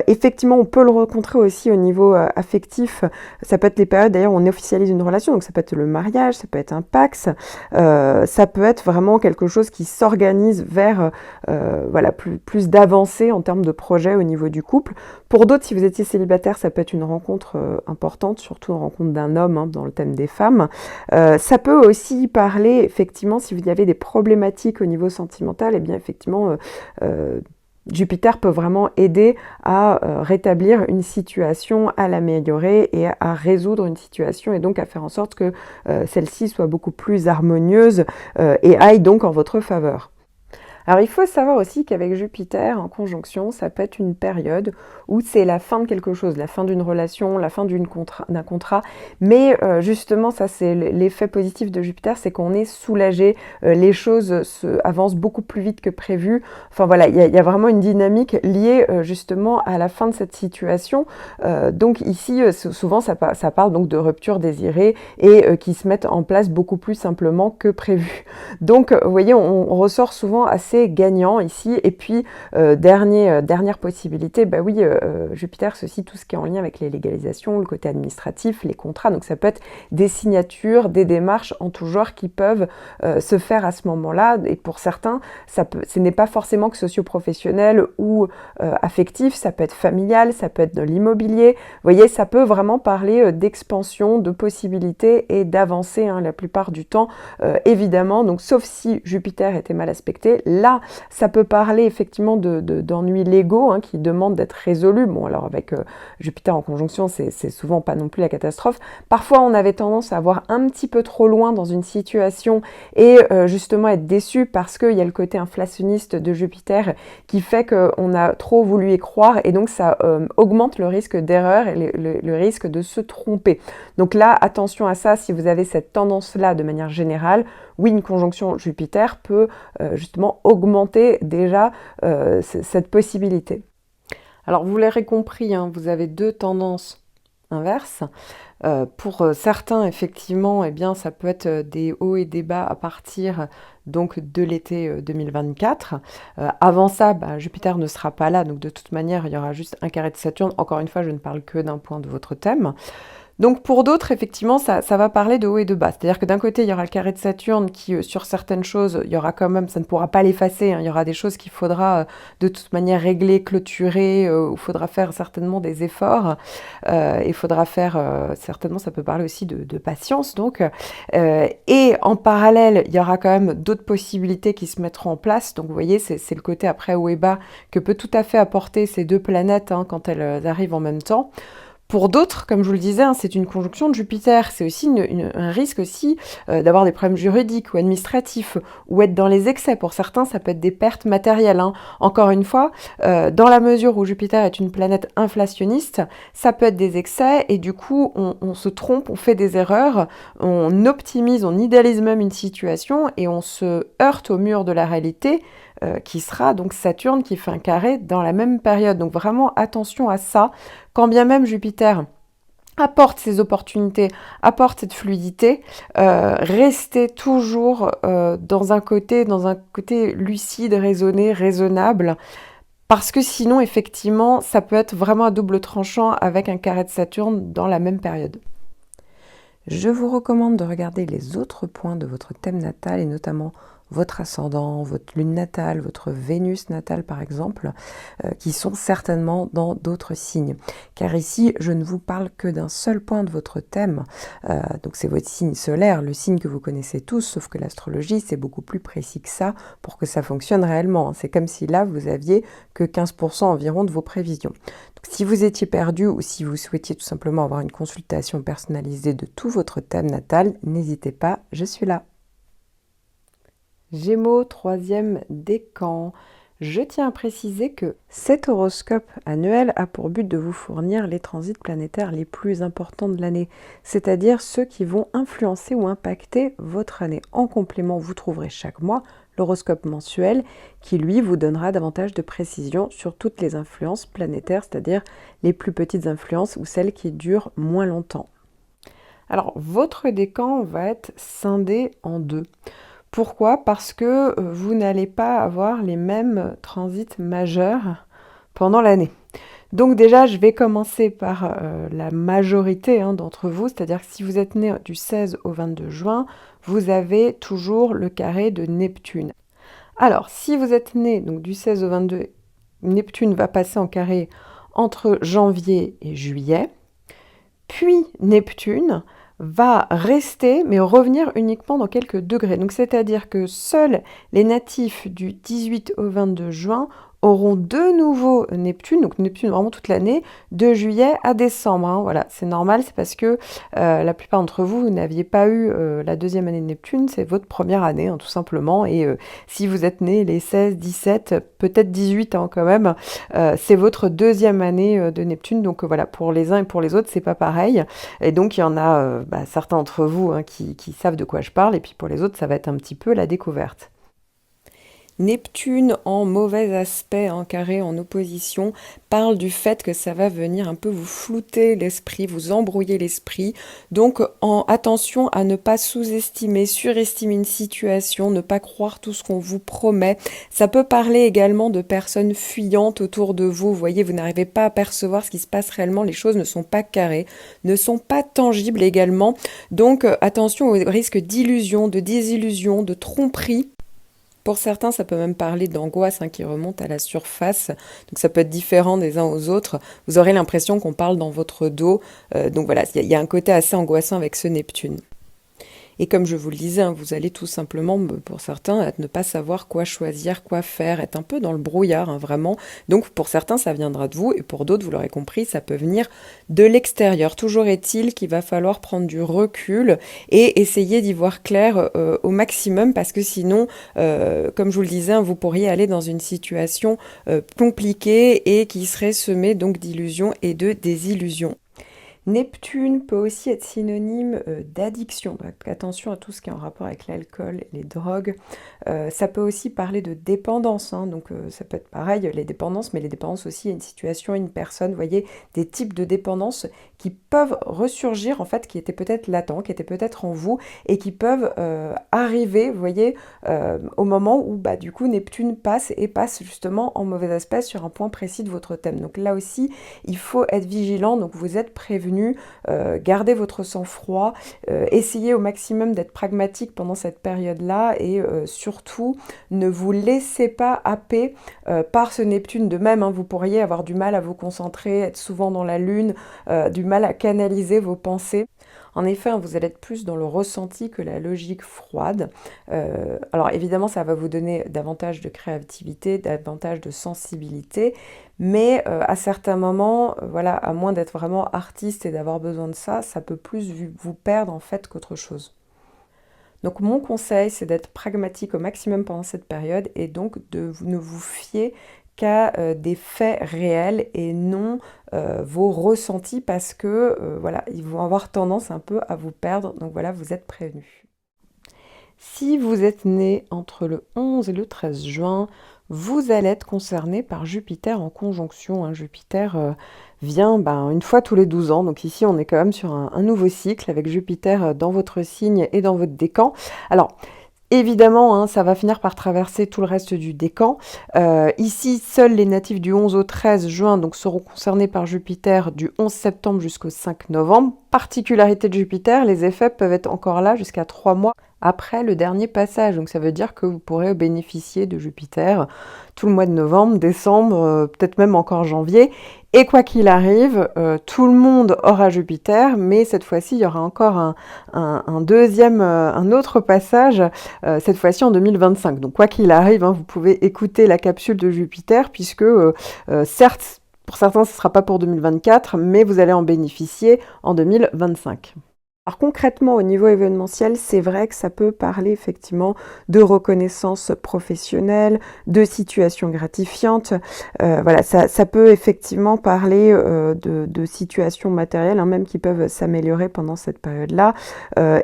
Effectivement, on peut le rencontrer aussi au niveau affectif. Ça peut être les périodes, d'ailleurs, où on officialise une relation. Donc ça peut être le mariage, ça peut être un Pacs. Ça peut être vraiment quelque chose qui s'organise vers voilà, plus d'avancée en termes de projet au niveau du couple. Pour d'autres, si vous étiez célibataire, ça peut être une rencontre importante, surtout une rencontre d'un homme, hein, dans le thème des femmes. Ça peut aussi parler, effectivement, si vous y avez des problématiques au niveau sentimental, et bien effectivement, Jupiter peut vraiment aider à rétablir une situation, à l'améliorer et à résoudre une situation et donc à faire en sorte que celle-ci soit beaucoup plus harmonieuse et aille donc en votre faveur. Alors il faut savoir aussi qu'avec Jupiter en conjonction, ça peut être une période où c'est la fin de quelque chose, la fin d'une relation, la fin d'un contrat, mais justement ça c'est l'effet positif de Jupiter, c'est qu'on est soulagé, les choses avancent beaucoup plus vite que prévu, enfin voilà, il y a vraiment une dynamique liée justement à la fin de cette situation, donc ici souvent ça parle donc de rupture désirée et qui se mettent en place beaucoup plus simplement que prévu. Donc vous voyez, on ressort souvent assez gagnant ici. Et puis dernière possibilité, bah oui, Jupiter c'est aussi tout ce qui est en lien avec les légalisations, le côté administratif, les contrats, donc ça peut être des signatures, des démarches en tout genre qui peuvent se faire à ce moment-là, et pour certains ce n'est pas forcément que socio-professionnel ou affectif, ça peut être familial, ça peut être de l'immobilier, vous voyez, ça peut vraiment parler d'expansion, de possibilités et d'avancée la plupart du temps, évidemment, donc sauf si Jupiter était mal aspecté, là ça peut parler effectivement d'ennuis légaux qui demandent d'être résolus. Bon, alors avec Jupiter en conjonction, c'est souvent pas non plus la catastrophe. Parfois on avait tendance à voir un petit peu trop loin dans une situation et justement être déçu parce qu'il y a le côté inflationniste de Jupiter qui fait qu'on a trop voulu y croire, et donc ça augmente le risque d'erreur et le risque de se tromper. Donc là, attention à ça, si vous avez cette tendance-là de manière générale, oui, une conjonction Jupiter peut justement augmenter déjà cette possibilité. Alors vous l'aurez compris, vous avez deux tendances inverses. Pour certains, effectivement, eh bien, ça peut être des hauts et des bas à partir donc de l'été 2024. Avant ça, Jupiter ne sera pas là, donc de toute manière, il y aura juste un carré de Saturne. Encore une fois, je ne parle que d'un point de votre thème. Donc pour d'autres, effectivement, ça va parler de haut et de bas. C'est-à-dire que d'un côté, il y aura le carré de Saturne qui, sur certaines choses, il y aura quand même, ça ne pourra pas l'effacer, il y aura des choses qu'il faudra de toute manière régler, clôturer, où il faudra faire certainement des efforts. Il faudra faire, certainement, ça peut parler aussi de patience, donc. Et en parallèle, il y aura quand même d'autres possibilités qui se mettront en place. Donc vous voyez, c'est le côté après haut et bas que peut tout à fait apporter ces deux planètes quand elles arrivent en même temps. Pour d'autres, comme je vous le disais, c'est une conjonction de Jupiter. C'est aussi un risque aussi d'avoir des problèmes juridiques ou administratifs, ou être dans les excès. Pour certains, ça peut être des pertes matérielles. Encore une fois, dans la mesure où Jupiter est une planète inflationniste, ça peut être des excès, et du coup, on se trompe, on fait des erreurs, on optimise, on idéalise même une situation, et on se heurte au mur de la réalité, qui sera donc Saturne qui fait un carré dans la même période. Donc vraiment attention à ça, quand bien même Jupiter apporte ces opportunités, apporte cette fluidité, restez toujours dans un côté lucide, raisonné, raisonnable, parce que sinon effectivement ça peut être vraiment à double tranchant avec un carré de Saturne dans la même période. Je vous recommande de regarder les autres points de votre thème natal, et notamment votre ascendant, votre lune natale, votre Vénus natale par exemple, qui sont certainement dans d'autres signes. Car ici, je ne vous parle que d'un seul point de votre thème, donc c'est votre signe solaire, le signe que vous connaissez tous, sauf que l'astrologie, c'est beaucoup plus précis que ça pour que ça fonctionne réellement. C'est comme si là, vous aviez que 15% environ de vos prévisions. Donc, si vous étiez perdu ou si vous souhaitiez tout simplement avoir une consultation personnalisée de tout votre thème natal, n'hésitez pas, je suis là. Gémeaux, troisième décan. Je tiens à préciser que cet horoscope annuel a pour but de vous fournir les transits planétaires les plus importants de l'année, c'est-à-dire ceux qui vont influencer ou impacter votre année. En complément, vous trouverez chaque mois l'horoscope mensuel qui, lui, vous donnera davantage de précision sur toutes les influences planétaires, c'est-à-dire les plus petites influences ou celles qui durent moins longtemps. Alors, votre décan va être scindé en deux. Pourquoi ? Parce que vous n'allez pas avoir les mêmes transits majeurs pendant l'année. Donc déjà, je vais commencer par la majorité d'entre vous, c'est-à-dire que si vous êtes né du 16 au 22 juin, vous avez toujours le carré de Neptune. Alors, si vous êtes né donc, du 16 au 22, Neptune va passer en carré entre janvier et juillet, puis Neptune va rester, mais revenir uniquement dans quelques degrés. Donc, c'est-à-dire que seuls les natifs du 18 au 22 juin auront de nouveau Neptune, donc Neptune vraiment toute l'année, de juillet à décembre, hein. Voilà, c'est normal, c'est parce que la plupart d'entre vous, vous n'aviez pas eu la deuxième année de Neptune, c'est votre première année, hein, tout simplement, et si vous êtes né les 16, 17, peut-être 18 ans quand même, c'est votre deuxième année de Neptune, donc voilà, pour les uns et pour les autres, c'est pas pareil, et donc il y en a certains d'entre vous hein, qui savent de quoi je parle, et puis pour les autres, ça va être un petit peu la découverte. Neptune en mauvais aspect, en carré, en opposition, parle du fait que ça va venir un peu vous flouter l'esprit, vous embrouiller l'esprit. Donc attention à ne pas sous-estimer, surestimer une situation, ne pas croire tout ce qu'on vous promet. Ça peut parler également de personnes fuyantes autour de vous. Vous voyez, vous n'arrivez pas à percevoir ce qui se passe réellement. Les choses ne sont pas carrées, ne sont pas tangibles également. Donc attention au risque d'illusion, de désillusion, de tromperie. Pour certains, ça peut même parler d'angoisse hein, qui remonte à la surface. Donc ça peut être différent des uns aux autres. Vous aurez l'impression qu'on parle dans votre dos. Donc voilà, il y a un côté assez angoissant avec ce Neptune. Et comme je vous le disais, hein, vous allez tout simplement, pour certains, ne pas savoir quoi choisir, quoi faire, être un peu dans le brouillard, hein, vraiment. Donc pour certains, ça viendra de vous, et pour d'autres, vous l'aurez compris, ça peut venir de l'extérieur. Toujours est-il qu'il va falloir prendre du recul et essayer d'y voir clair au maximum, parce que sinon, comme je vous le disais, hein, vous pourriez aller dans une situation compliquée et qui serait semée donc d'illusions et de désillusions. Neptune peut aussi être synonyme d'addiction, donc attention à tout ce qui est en rapport avec l'alcool, les drogues. Ça peut aussi parler de dépendance, hein, donc ça peut être pareil, les dépendances, mais les dépendances aussi, il y a une situation, une personne, vous voyez, des types de dépendances qui peuvent ressurgir, en fait, qui étaient peut-être latents, qui étaient peut-être en vous, et qui peuvent arriver, vous voyez, au moment où, du coup, Neptune passe justement en mauvais aspect sur un point précis de votre thème. Donc là aussi, il faut être vigilant, donc vous êtes prévenu. Gardez votre sang-froid, essayez au maximum d'être pragmatique pendant cette période-là et surtout ne vous laissez pas happer par ce Neptune. De même, hein, vous pourriez avoir du mal à vous concentrer, être souvent dans la lune, du mal à canaliser vos pensées. En effet, hein, vous allez être plus dans le ressenti que la logique froide. Alors évidemment, ça va vous donner davantage de créativité, davantage de sensibilité, mais à certains moments, voilà, à moins d'être vraiment artiste et d'avoir besoin de ça, ça peut plus vous perdre en fait qu'autre chose. Donc mon conseil, c'est d'être pragmatique au maximum pendant cette période et donc de ne vous fier qu'à des faits réels et non vos ressentis parce que voilà, ils vont avoir tendance un peu à vous perdre. Donc voilà, vous êtes prévenus. Si vous êtes né entre le 11 et le 13 juin, vous allez être concerné par Jupiter en conjonction, hein. Jupiter vient une fois tous les 12 ans, donc ici on est quand même sur un nouveau cycle avec Jupiter dans votre signe et dans votre décan. Alors, évidemment, hein, ça va finir par traverser tout le reste du décan. Ici, seuls les natifs du 11 au 13 juin donc, seront concernés par Jupiter du 11 septembre jusqu'au 5 novembre. Particularité de Jupiter, les effets peuvent être encore là jusqu'à 3 mois après le dernier passage. Donc ça veut dire que vous pourrez bénéficier de Jupiter tout le mois de novembre, décembre, peut-être même encore janvier. Et quoi qu'il arrive, tout le monde aura Jupiter, mais cette fois-ci, il y aura encore un autre passage, cette fois-ci en 2025. Donc quoi qu'il arrive, hein, vous pouvez écouter la capsule de Jupiter, puisque certes, pour certains, ce ne sera pas pour 2024, mais vous allez en bénéficier en 2025. Alors concrètement, au niveau événementiel, c'est vrai que ça peut parler effectivement de reconnaissance professionnelle, de situations gratifiantes. Voilà, ça peut effectivement parler de situations matérielles, hein, même qui peuvent s'améliorer pendant cette période-là.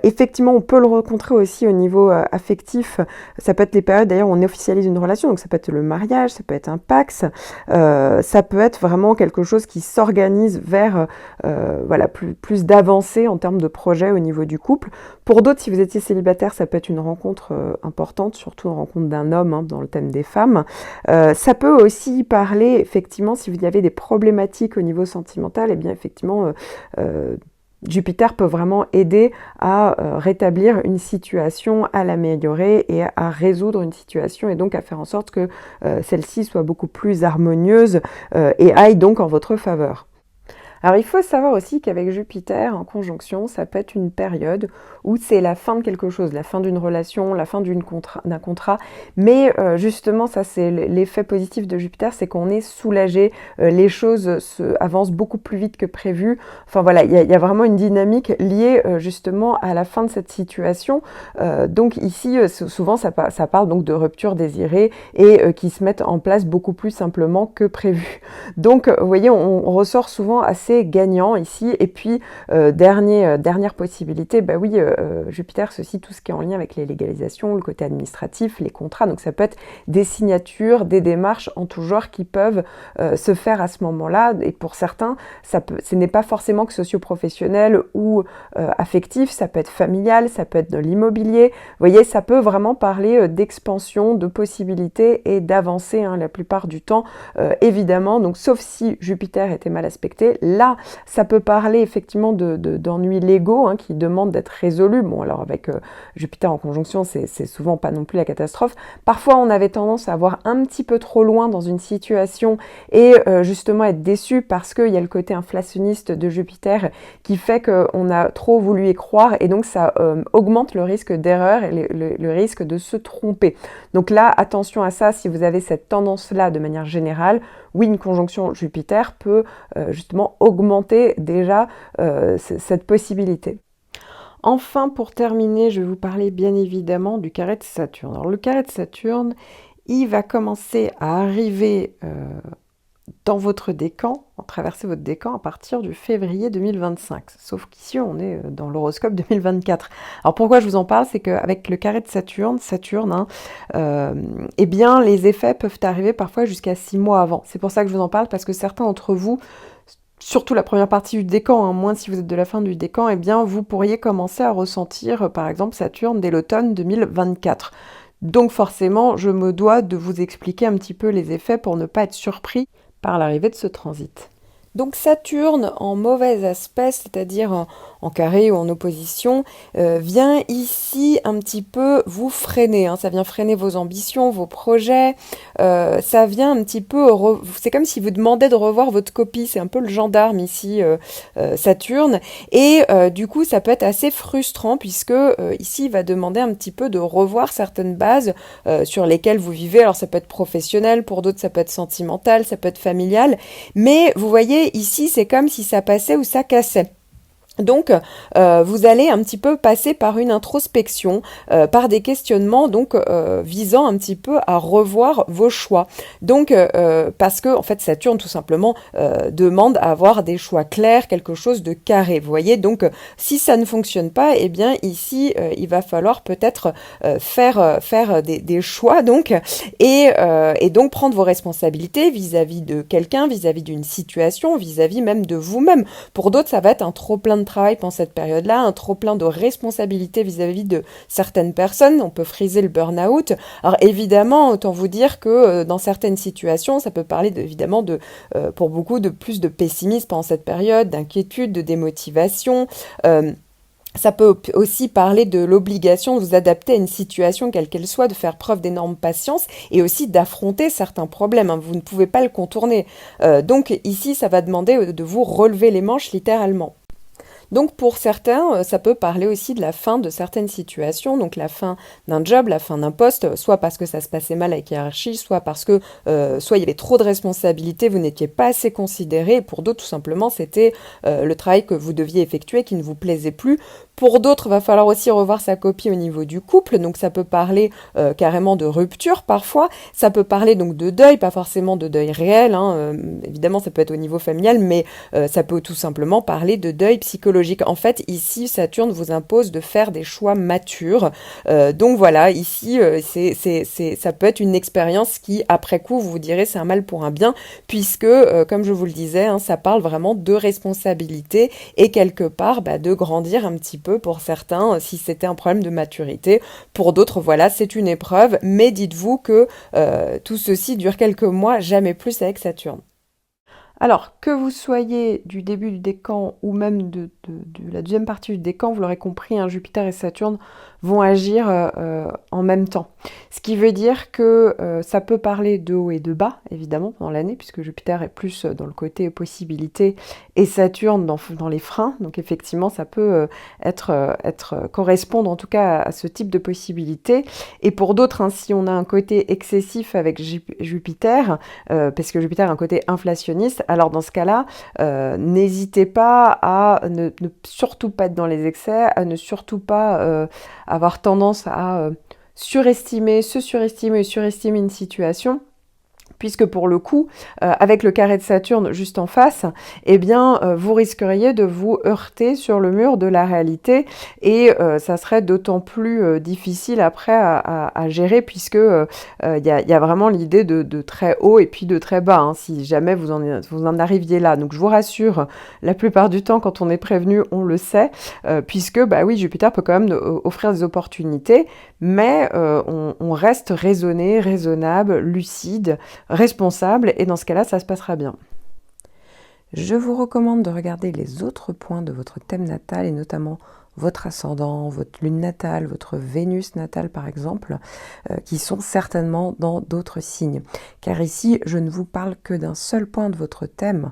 Effectivement, on peut le rencontrer aussi au niveau affectif. Ça peut être les périodes d'ailleurs où on officialise une relation, donc ça peut être le mariage, ça peut être un Pacs, ça peut être vraiment quelque chose qui s'organise vers voilà, plus d'avancée en termes de projet au niveau du couple. Pour d'autres, si vous étiez célibataire, ça peut être une rencontre importante, surtout une rencontre d'un homme hein, dans le thème des femmes. Ça peut aussi parler, effectivement, si vous avez des problématiques au niveau sentimental, et bien effectivement, Jupiter peut vraiment aider à rétablir une situation, à l'améliorer et à résoudre une situation et donc à faire en sorte que celle-ci soit beaucoup plus harmonieuse et aille donc en votre faveur. Alors il faut savoir aussi qu'avec Jupiter en conjonction, ça peut être une période où c'est la fin de quelque chose, la fin d'une relation, la fin d'un contrat, mais justement ça c'est l'effet positif de Jupiter, c'est qu'on est soulagé, les choses avancent beaucoup plus vite que prévu, enfin voilà, il y a vraiment une dynamique liée justement à la fin de cette situation, donc ici souvent ça parle donc de rupture désirée et qui se mettent en place beaucoup plus simplement que prévu. Donc vous voyez, on ressort souvent assez gagnant ici. Et puis dernière possibilité, bah oui, Jupiter, c'est aussi tout ce qui est en lien avec les légalisations, le côté administratif, les contrats. Donc ça peut être des signatures, des démarches en tout genre qui peuvent se faire à ce moment-là. Et pour certains, ce n'est pas forcément que socio-professionnel ou affectif, ça peut être familial, ça peut être de l'immobilier. Vous voyez, ça peut vraiment parler d'expansion, de possibilités et d'avancée la plupart du temps, évidemment. Donc sauf si Jupiter était mal aspecté, là, ça peut parler effectivement d'ennuis légaux qui demandent d'être résolus. Bon, alors avec Jupiter en conjonction, c'est souvent pas non plus la catastrophe. Parfois, on avait tendance à voir un petit peu trop loin dans une situation et justement être déçu parce qu'il y a le côté inflationniste de Jupiter qui fait qu'on a trop voulu y croire et donc ça augmente le risque d'erreur et le risque de se tromper. Donc là, attention à ça si vous avez cette tendance-là de manière générale. Oui, une conjonction Jupiter peut justement augmenter déjà cette possibilité. Enfin, pour terminer, je vais vous parler bien évidemment du carré de Saturne. Alors le carré de Saturne, il va commencer à arriver dans votre décan, traverser votre décan à partir du février 2025. Sauf qu'ici, on est dans l'horoscope 2024. Alors pourquoi je vous en parle, c'est qu'avec le carré de Saturne, eh bien, les effets peuvent arriver parfois jusqu'à 6 mois avant. C'est pour ça que je vous en parle, parce que certains d'entre vous, surtout la première partie du décan, moins si vous êtes de la fin du décan, eh bien, vous pourriez commencer à ressentir, par exemple, Saturne dès l'automne 2024. Donc forcément, je me dois de vous expliquer un petit peu les effets pour ne pas être surpris par l'arrivée de ce transit. Donc Saturne en mauvais aspect, c'est-à-dire en carré ou en opposition, vient ici un petit peu vous freiner. Ça vient freiner vos ambitions, vos projets. Ça vient un petit peu... C'est comme si vous demandez de revoir votre copie. C'est un peu le gendarme ici, Saturne. Et du coup, ça peut être assez frustrant puisque ici, il va demander un petit peu de revoir certaines bases sur lesquelles vous vivez. Alors ça peut être professionnel, pour d'autres ça peut être sentimental, ça peut être familial. Mais vous voyez, ici, c'est comme si ça passait ou ça cassait. Donc, vous allez un petit peu passer par une introspection, par des questionnements, donc visant un petit peu à revoir vos choix. Donc, parce que en fait, Saturne tout simplement demande à avoir des choix clairs, quelque chose de carré. Vous voyez, donc si ça ne fonctionne pas, eh bien ici, il va falloir peut-être faire des choix, donc et donc prendre vos responsabilités vis-à-vis de quelqu'un, vis-à-vis d'une situation, vis-à-vis même de vous-même. Pour d'autres, ça va être un trop-plein de travail pendant cette période-là, un trop-plein de responsabilités vis-à-vis de certaines personnes. On peut friser le burn-out. Alors évidemment, autant vous dire que dans certaines situations, ça peut parler évidemment pour beaucoup de plus de pessimisme pendant cette période, d'inquiétude, de démotivation. Ça peut aussi parler de l'obligation de vous adapter à une situation quelle qu'elle soit, de faire preuve d'énorme patience et aussi d'affronter certains problèmes. Vous ne pouvez pas le contourner. Donc ici, ça va demander de vous relever les manches littéralement. Donc pour certains, ça peut parler aussi de la fin de certaines situations, donc la fin d'un job, la fin d'un poste, soit parce que ça se passait mal avec hiérarchie, soit parce que soit il y avait trop de responsabilités, vous n'étiez pas assez considéré, et pour d'autres tout simplement c'était le travail que vous deviez effectuer qui ne vous plaisait plus. Pour d'autres, il va falloir aussi revoir sa copie au niveau du couple, donc ça peut parler carrément de rupture parfois, ça peut parler donc de deuil, pas forcément de deuil réel, évidemment ça peut être au niveau familial, mais ça peut tout simplement parler de deuil psychologique. En fait, ici, Saturne vous impose de faire des choix matures. Donc voilà, ici, ça peut être une expérience qui, après coup, vous vous direz c'est un mal pour un bien, puisque, comme je vous le disais, ça parle vraiment de responsabilité et quelque part de grandir un petit peu pour certains, si c'était un problème de maturité. Pour d'autres, voilà, c'est une épreuve, mais dites-vous que tout ceci dure quelques mois, jamais plus avec Saturne. Alors, que vous soyez du début du décan ou même de la deuxième partie du décan, vous l'aurez compris, hein, Jupiter et Saturne vont agir en même temps. Ce qui veut dire que ça peut parler de haut et de bas, évidemment, pendant l'année, puisque Jupiter est plus dans le côté possibilité et Saturne dans les freins. Donc effectivement, ça peut correspondre en tout cas à ce type de possibilité. Et pour d'autres, hein, si on a un côté excessif avec Jupiter, parce que Jupiter a un côté inflationniste, alors dans ce cas-là, n'hésitez pas à ne surtout pas être dans les excès, à ne surtout pas avoir tendance à se surestimer et surestimer une situation. Puisque pour le coup, avec le carré de Saturne juste en face, eh bien, vous risqueriez de vous heurter sur le mur de la réalité et ça serait d'autant plus difficile après à gérer puisque y a vraiment l'idée de très haut et puis de très bas, hein, si jamais vous en arriviez là. Donc je vous rassure, la plupart du temps, quand on est prévenu, on le sait, puisque, bah oui, Jupiter peut quand même offrir des opportunités, mais on reste raisonné, raisonnable, lucide, responsable, et dans ce cas-là, ça se passera bien. Je vous recommande de regarder les autres points de votre thème natal, et notamment votre ascendant, votre lune natale, votre Vénus natale par exemple, qui sont certainement dans d'autres signes. Car ici, je ne vous parle que d'un seul point de votre thème,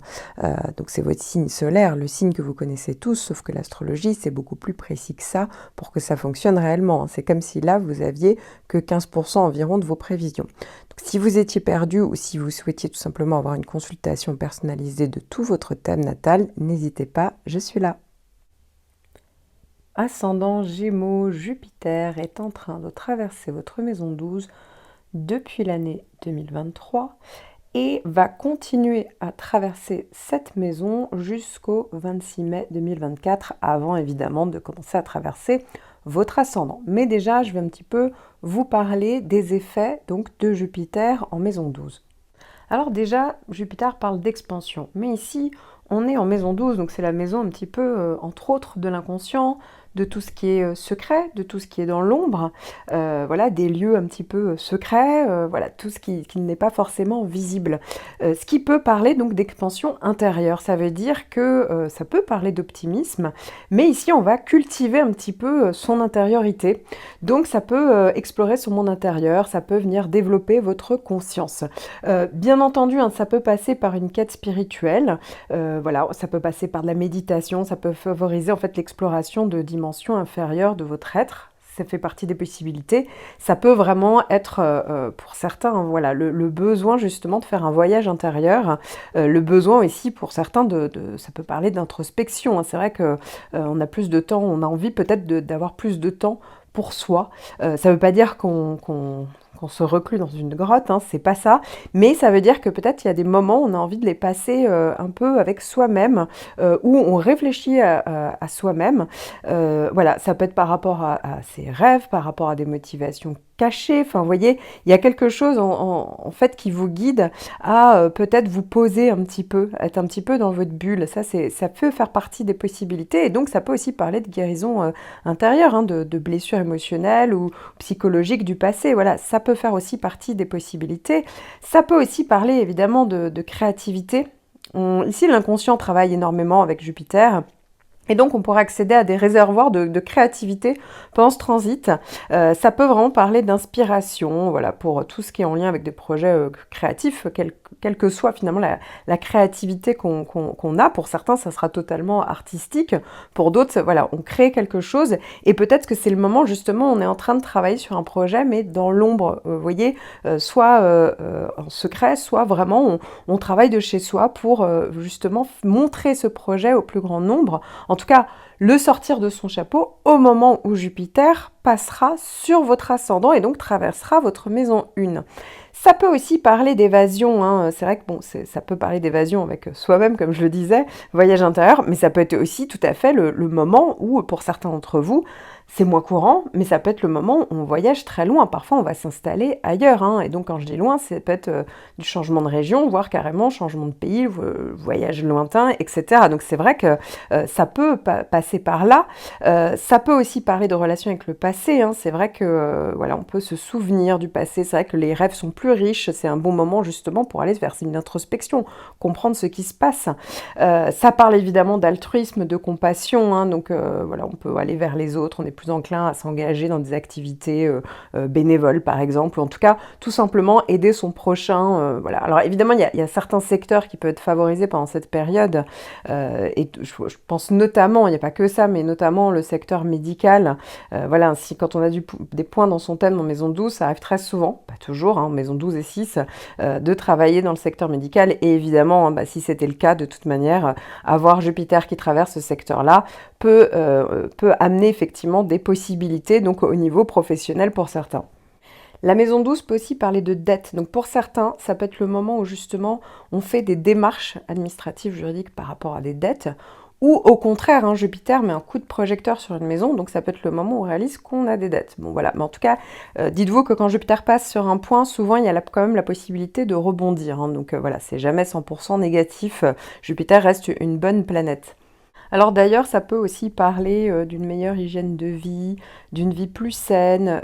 donc c'est votre signe solaire, le signe que vous connaissez tous, sauf que l'astrologie, c'est beaucoup plus précis que ça pour que ça fonctionne réellement. C'est comme si là, vous aviez que 15% environ de vos prévisions. Donc, si vous étiez perdu ou si vous souhaitiez tout simplement avoir une consultation personnalisée de tout votre thème natal, n'hésitez pas, je suis là. Ascendant Gémeaux, Jupiter est en train de traverser votre maison 12 depuis l'année 2023 et va continuer à traverser cette maison jusqu'au 26 mai 2024, avant évidemment de commencer à traverser votre ascendant. Mais déjà, je vais un petit peu vous parler des effets donc de Jupiter en maison 12. Alors déjà, Jupiter parle d'expansion, mais ici, on est en maison 12, donc c'est la maison un petit peu, entre autres, de l'inconscient, de tout ce qui est secret, de tout ce qui est dans l'ombre, voilà, des lieux un petit peu secrets, voilà, tout ce qui n'est pas forcément visible. Ce qui peut parler donc d'expansion intérieure, ça veut dire que ça peut parler d'optimisme, mais ici on va cultiver un petit peu son intériorité, donc ça peut explorer son monde intérieur, ça peut venir développer votre conscience. Bien entendu, hein, ça peut passer par une quête spirituelle, voilà, ça peut passer par de la méditation, ça peut favoriser en fait l'exploration de dimensions inférieures de votre être. Ça fait partie des possibilités. Ça peut vraiment être, pour certains, hein, voilà, le besoin justement de faire un voyage intérieur. Le besoin aussi pour certains ça peut parler d'introspection, hein. C'est vrai que on a plus de temps, on a envie peut-être d'avoir plus de temps pour soi. Ça ne veut pas dire qu'on se reclue dans une grotte, hein, c'est pas ça, mais ça veut dire que peut-être il y a des moments où on a envie de les passer un peu avec soi-même, où on réfléchit à soi-même. Voilà, ça peut être par rapport à ses rêves, par rapport à des motivations cachées, enfin vous voyez, il y a quelque chose en fait qui vous guide à peut-être vous poser un petit peu, être un petit peu dans votre bulle, ça peut faire partie des possibilités, et donc ça peut aussi parler de guérison intérieure, hein, de blessures émotionnelles ou psychologiques du passé, voilà, ça peut faire aussi partie des possibilités. Ça peut aussi parler évidemment de créativité. Ici, l'inconscient travaille énormément avec Jupiter. Et donc, on pourra accéder à des réservoirs de créativité pendant ce transit. Ça peut vraiment parler d'inspiration, voilà, pour tout ce qui est en lien avec des projets créatifs, quelle que soit finalement la créativité qu'on a. Pour certains, ça sera totalement artistique. Pour d'autres, voilà, on crée quelque chose. Et peut-être que c'est le moment, justement, on est en train de travailler sur un projet, mais dans l'ombre, vous voyez, soit en secret, soit vraiment on travaille de chez soi pour justement montrer ce projet au plus grand nombre. En tout cas, le sortir de son chapeau au moment où Jupiter passera sur votre ascendant et donc traversera votre maison 1. Ça peut aussi parler d'évasion, hein. C'est vrai que bon, ça peut parler d'évasion avec soi-même, comme je le disais, voyage intérieur, mais ça peut être aussi tout à fait le moment où, pour certains d'entre vous, c'est moins courant, mais ça peut être le moment où on voyage très loin. Parfois, on va s'installer ailleurs, hein. Et donc, quand je dis loin, ça peut être du changement de région, voire carrément changement de pays, voyage lointain, etc. Donc, c'est vrai que ça peut passer par là. Ça peut aussi parler de relations avec le passé, hein. C'est vrai que voilà, on peut se souvenir du passé. C'est vrai que les rêves sont plus plus riche. C'est un bon moment justement pour aller vers une introspection, comprendre ce qui se passe. Ça parle évidemment d'altruisme, de compassion, hein, donc voilà, on peut aller vers les autres, on est plus enclin à s'engager dans des activités bénévoles par exemple, ou en tout cas tout simplement aider son prochain. Voilà. Alors évidemment il y a certains secteurs qui peuvent être favorisés pendant cette période, et je pense notamment, il n'y a pas que ça, mais notamment le secteur médical. Voilà, ainsi quand on a des points dans son thème en maison 12, ça arrive très souvent, pas toujours, hein, maison 12 et 6, de travailler dans le secteur médical, et évidemment, hein, si c'était le cas, de toute manière, avoir Jupiter qui traverse ce secteur-là peut amener effectivement des possibilités, donc au niveau professionnel pour certains. La maison 12 peut aussi parler de dette. Donc pour certains, ça peut être le moment où justement on fait des démarches administratives, juridiques par rapport à des dettes, ou au contraire, hein, Jupiter met un coup de projecteur sur une maison, donc ça peut être le moment où on réalise qu'on a des dettes. Bon voilà, mais en tout cas, dites-vous que quand Jupiter passe sur un point, souvent il y a quand même la possibilité de rebondir, hein, donc voilà, c'est jamais 100% négatif. Jupiter reste une bonne planète. Alors d'ailleurs, ça peut aussi parler d'une meilleure hygiène de vie, d'une vie plus saine.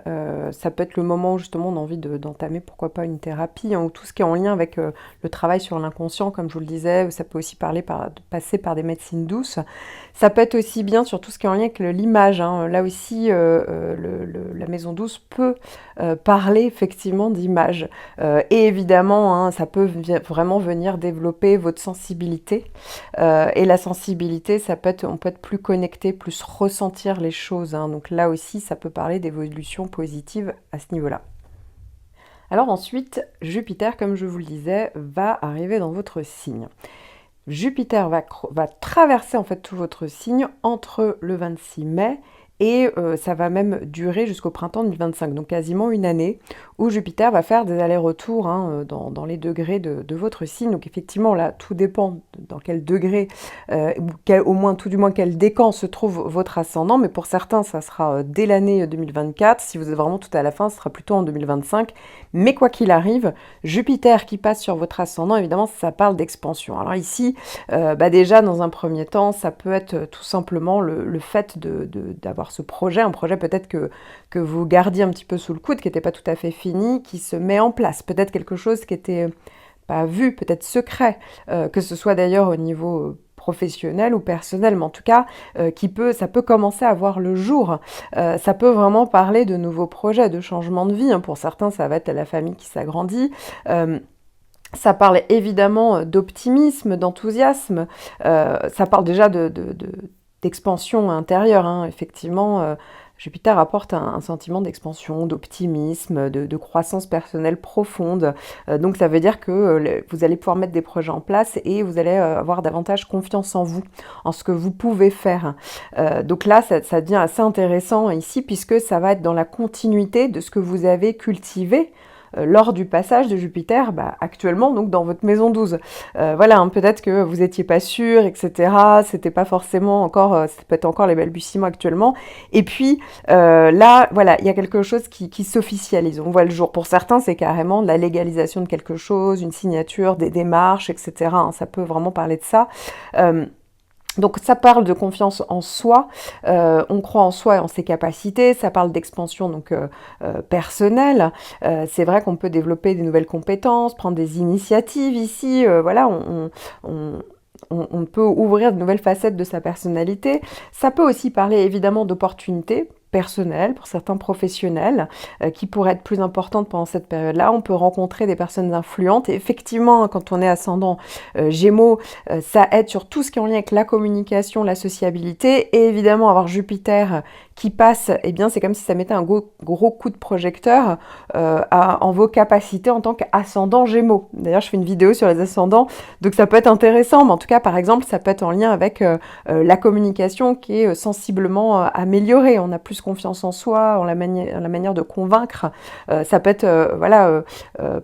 Ça peut être le moment où justement on a envie d'entamer, pourquoi pas, une thérapie, hein, ou tout ce qui est en lien avec le travail sur l'inconscient, comme je vous le disais. Ça peut aussi de passer par des médecines douces. Ça peut être aussi bien sur tout ce qui est en lien avec l'image, hein. Là aussi, la maison douce peut parler effectivement d'image. Et évidemment, hein, ça peut vraiment venir développer votre sensibilité. Et la sensibilité, on peut être plus connecté, plus ressentir les choses, hein. Donc là aussi, ça peut parler d'évolution positive à ce niveau-là. Alors ensuite, Jupiter, comme je vous le disais, va arriver dans votre signe. Jupiter va traverser en fait tout votre signe entre le 26 mai et ça va même durer jusqu'au printemps 2025, donc quasiment une année, où Jupiter va faire des allers-retours, hein, dans les degrés de votre signe. Donc effectivement, là, tout dépend dans quel degré, au moins, tout du moins, quel décan se trouve votre ascendant, mais pour certains, ça sera dès l'année 2024. Si vous êtes vraiment tout à la fin, ce sera plutôt en 2025. Mais quoi qu'il arrive, Jupiter qui passe sur votre ascendant, évidemment, ça parle d'expansion. Alors ici, déjà, dans un premier temps, ça peut être tout simplement le fait d'avoir ce projet, un projet peut-être que vous gardiez un petit peu sous le coude, qui n'était pas tout à fait fini, qui se met en place. Peut-être quelque chose qui était pas vu, peut-être secret, que ce soit d'ailleurs au niveau professionnel ou personnel, mais en tout cas, ça peut commencer à voir le jour. Ça peut vraiment parler de nouveaux projets, de changements de vie, hein. Pour certains, ça va être la famille qui s'agrandit. Ça parle évidemment d'optimisme, d'enthousiasme. Ça parle déjà d'expansion intérieure, hein. Effectivement, Jupiter apporte un sentiment d'expansion, d'optimisme, de croissance personnelle profonde. Donc ça veut dire que vous allez pouvoir mettre des projets en place et vous allez avoir davantage confiance en vous, en ce que vous pouvez faire. Donc là, ça devient assez intéressant ici, puisque ça va être dans la continuité de ce que vous avez cultivé lors du passage de Jupiter, actuellement, donc dans votre maison 12. Voilà, hein, peut-être que vous n'étiez pas sûr, etc. C'était pas forcément encore, ça peut être encore les balbutiements actuellement. Et puis, là, voilà, il y a quelque chose qui s'officialise. On voit le jour. Pour certains, c'est carrément de la légalisation de quelque chose, une signature, des démarches, etc. Hein, ça peut vraiment parler de ça. Donc ça parle de confiance en soi, on croit en soi et en ses capacités, ça parle d'expansion donc personnelle. C'est vrai qu'on peut développer des nouvelles compétences, prendre des initiatives ici, voilà, on peut ouvrir de nouvelles facettes de sa personnalité. Ça peut aussi parler évidemment d'opportunités personnelles, pour certains professionnels, qui pourraient être plus importantes pendant cette période-là. On peut rencontrer des personnes influentes. Et effectivement, quand on est ascendant Gémeaux, ça aide sur tout ce qui est en lien avec la communication, la sociabilité. Et évidemment, avoir Jupiter qui passe, eh bien, c'est comme si ça mettait un gros coup de projecteur en vos capacités en tant qu'ascendant Gémeaux. D'ailleurs, je fais une vidéo sur les ascendants, donc ça peut être intéressant. Mais en tout cas, par exemple, ça peut être en lien avec la communication qui est sensiblement améliorée. On a plus confiance en soi, en la manière de convaincre. Ça peut être,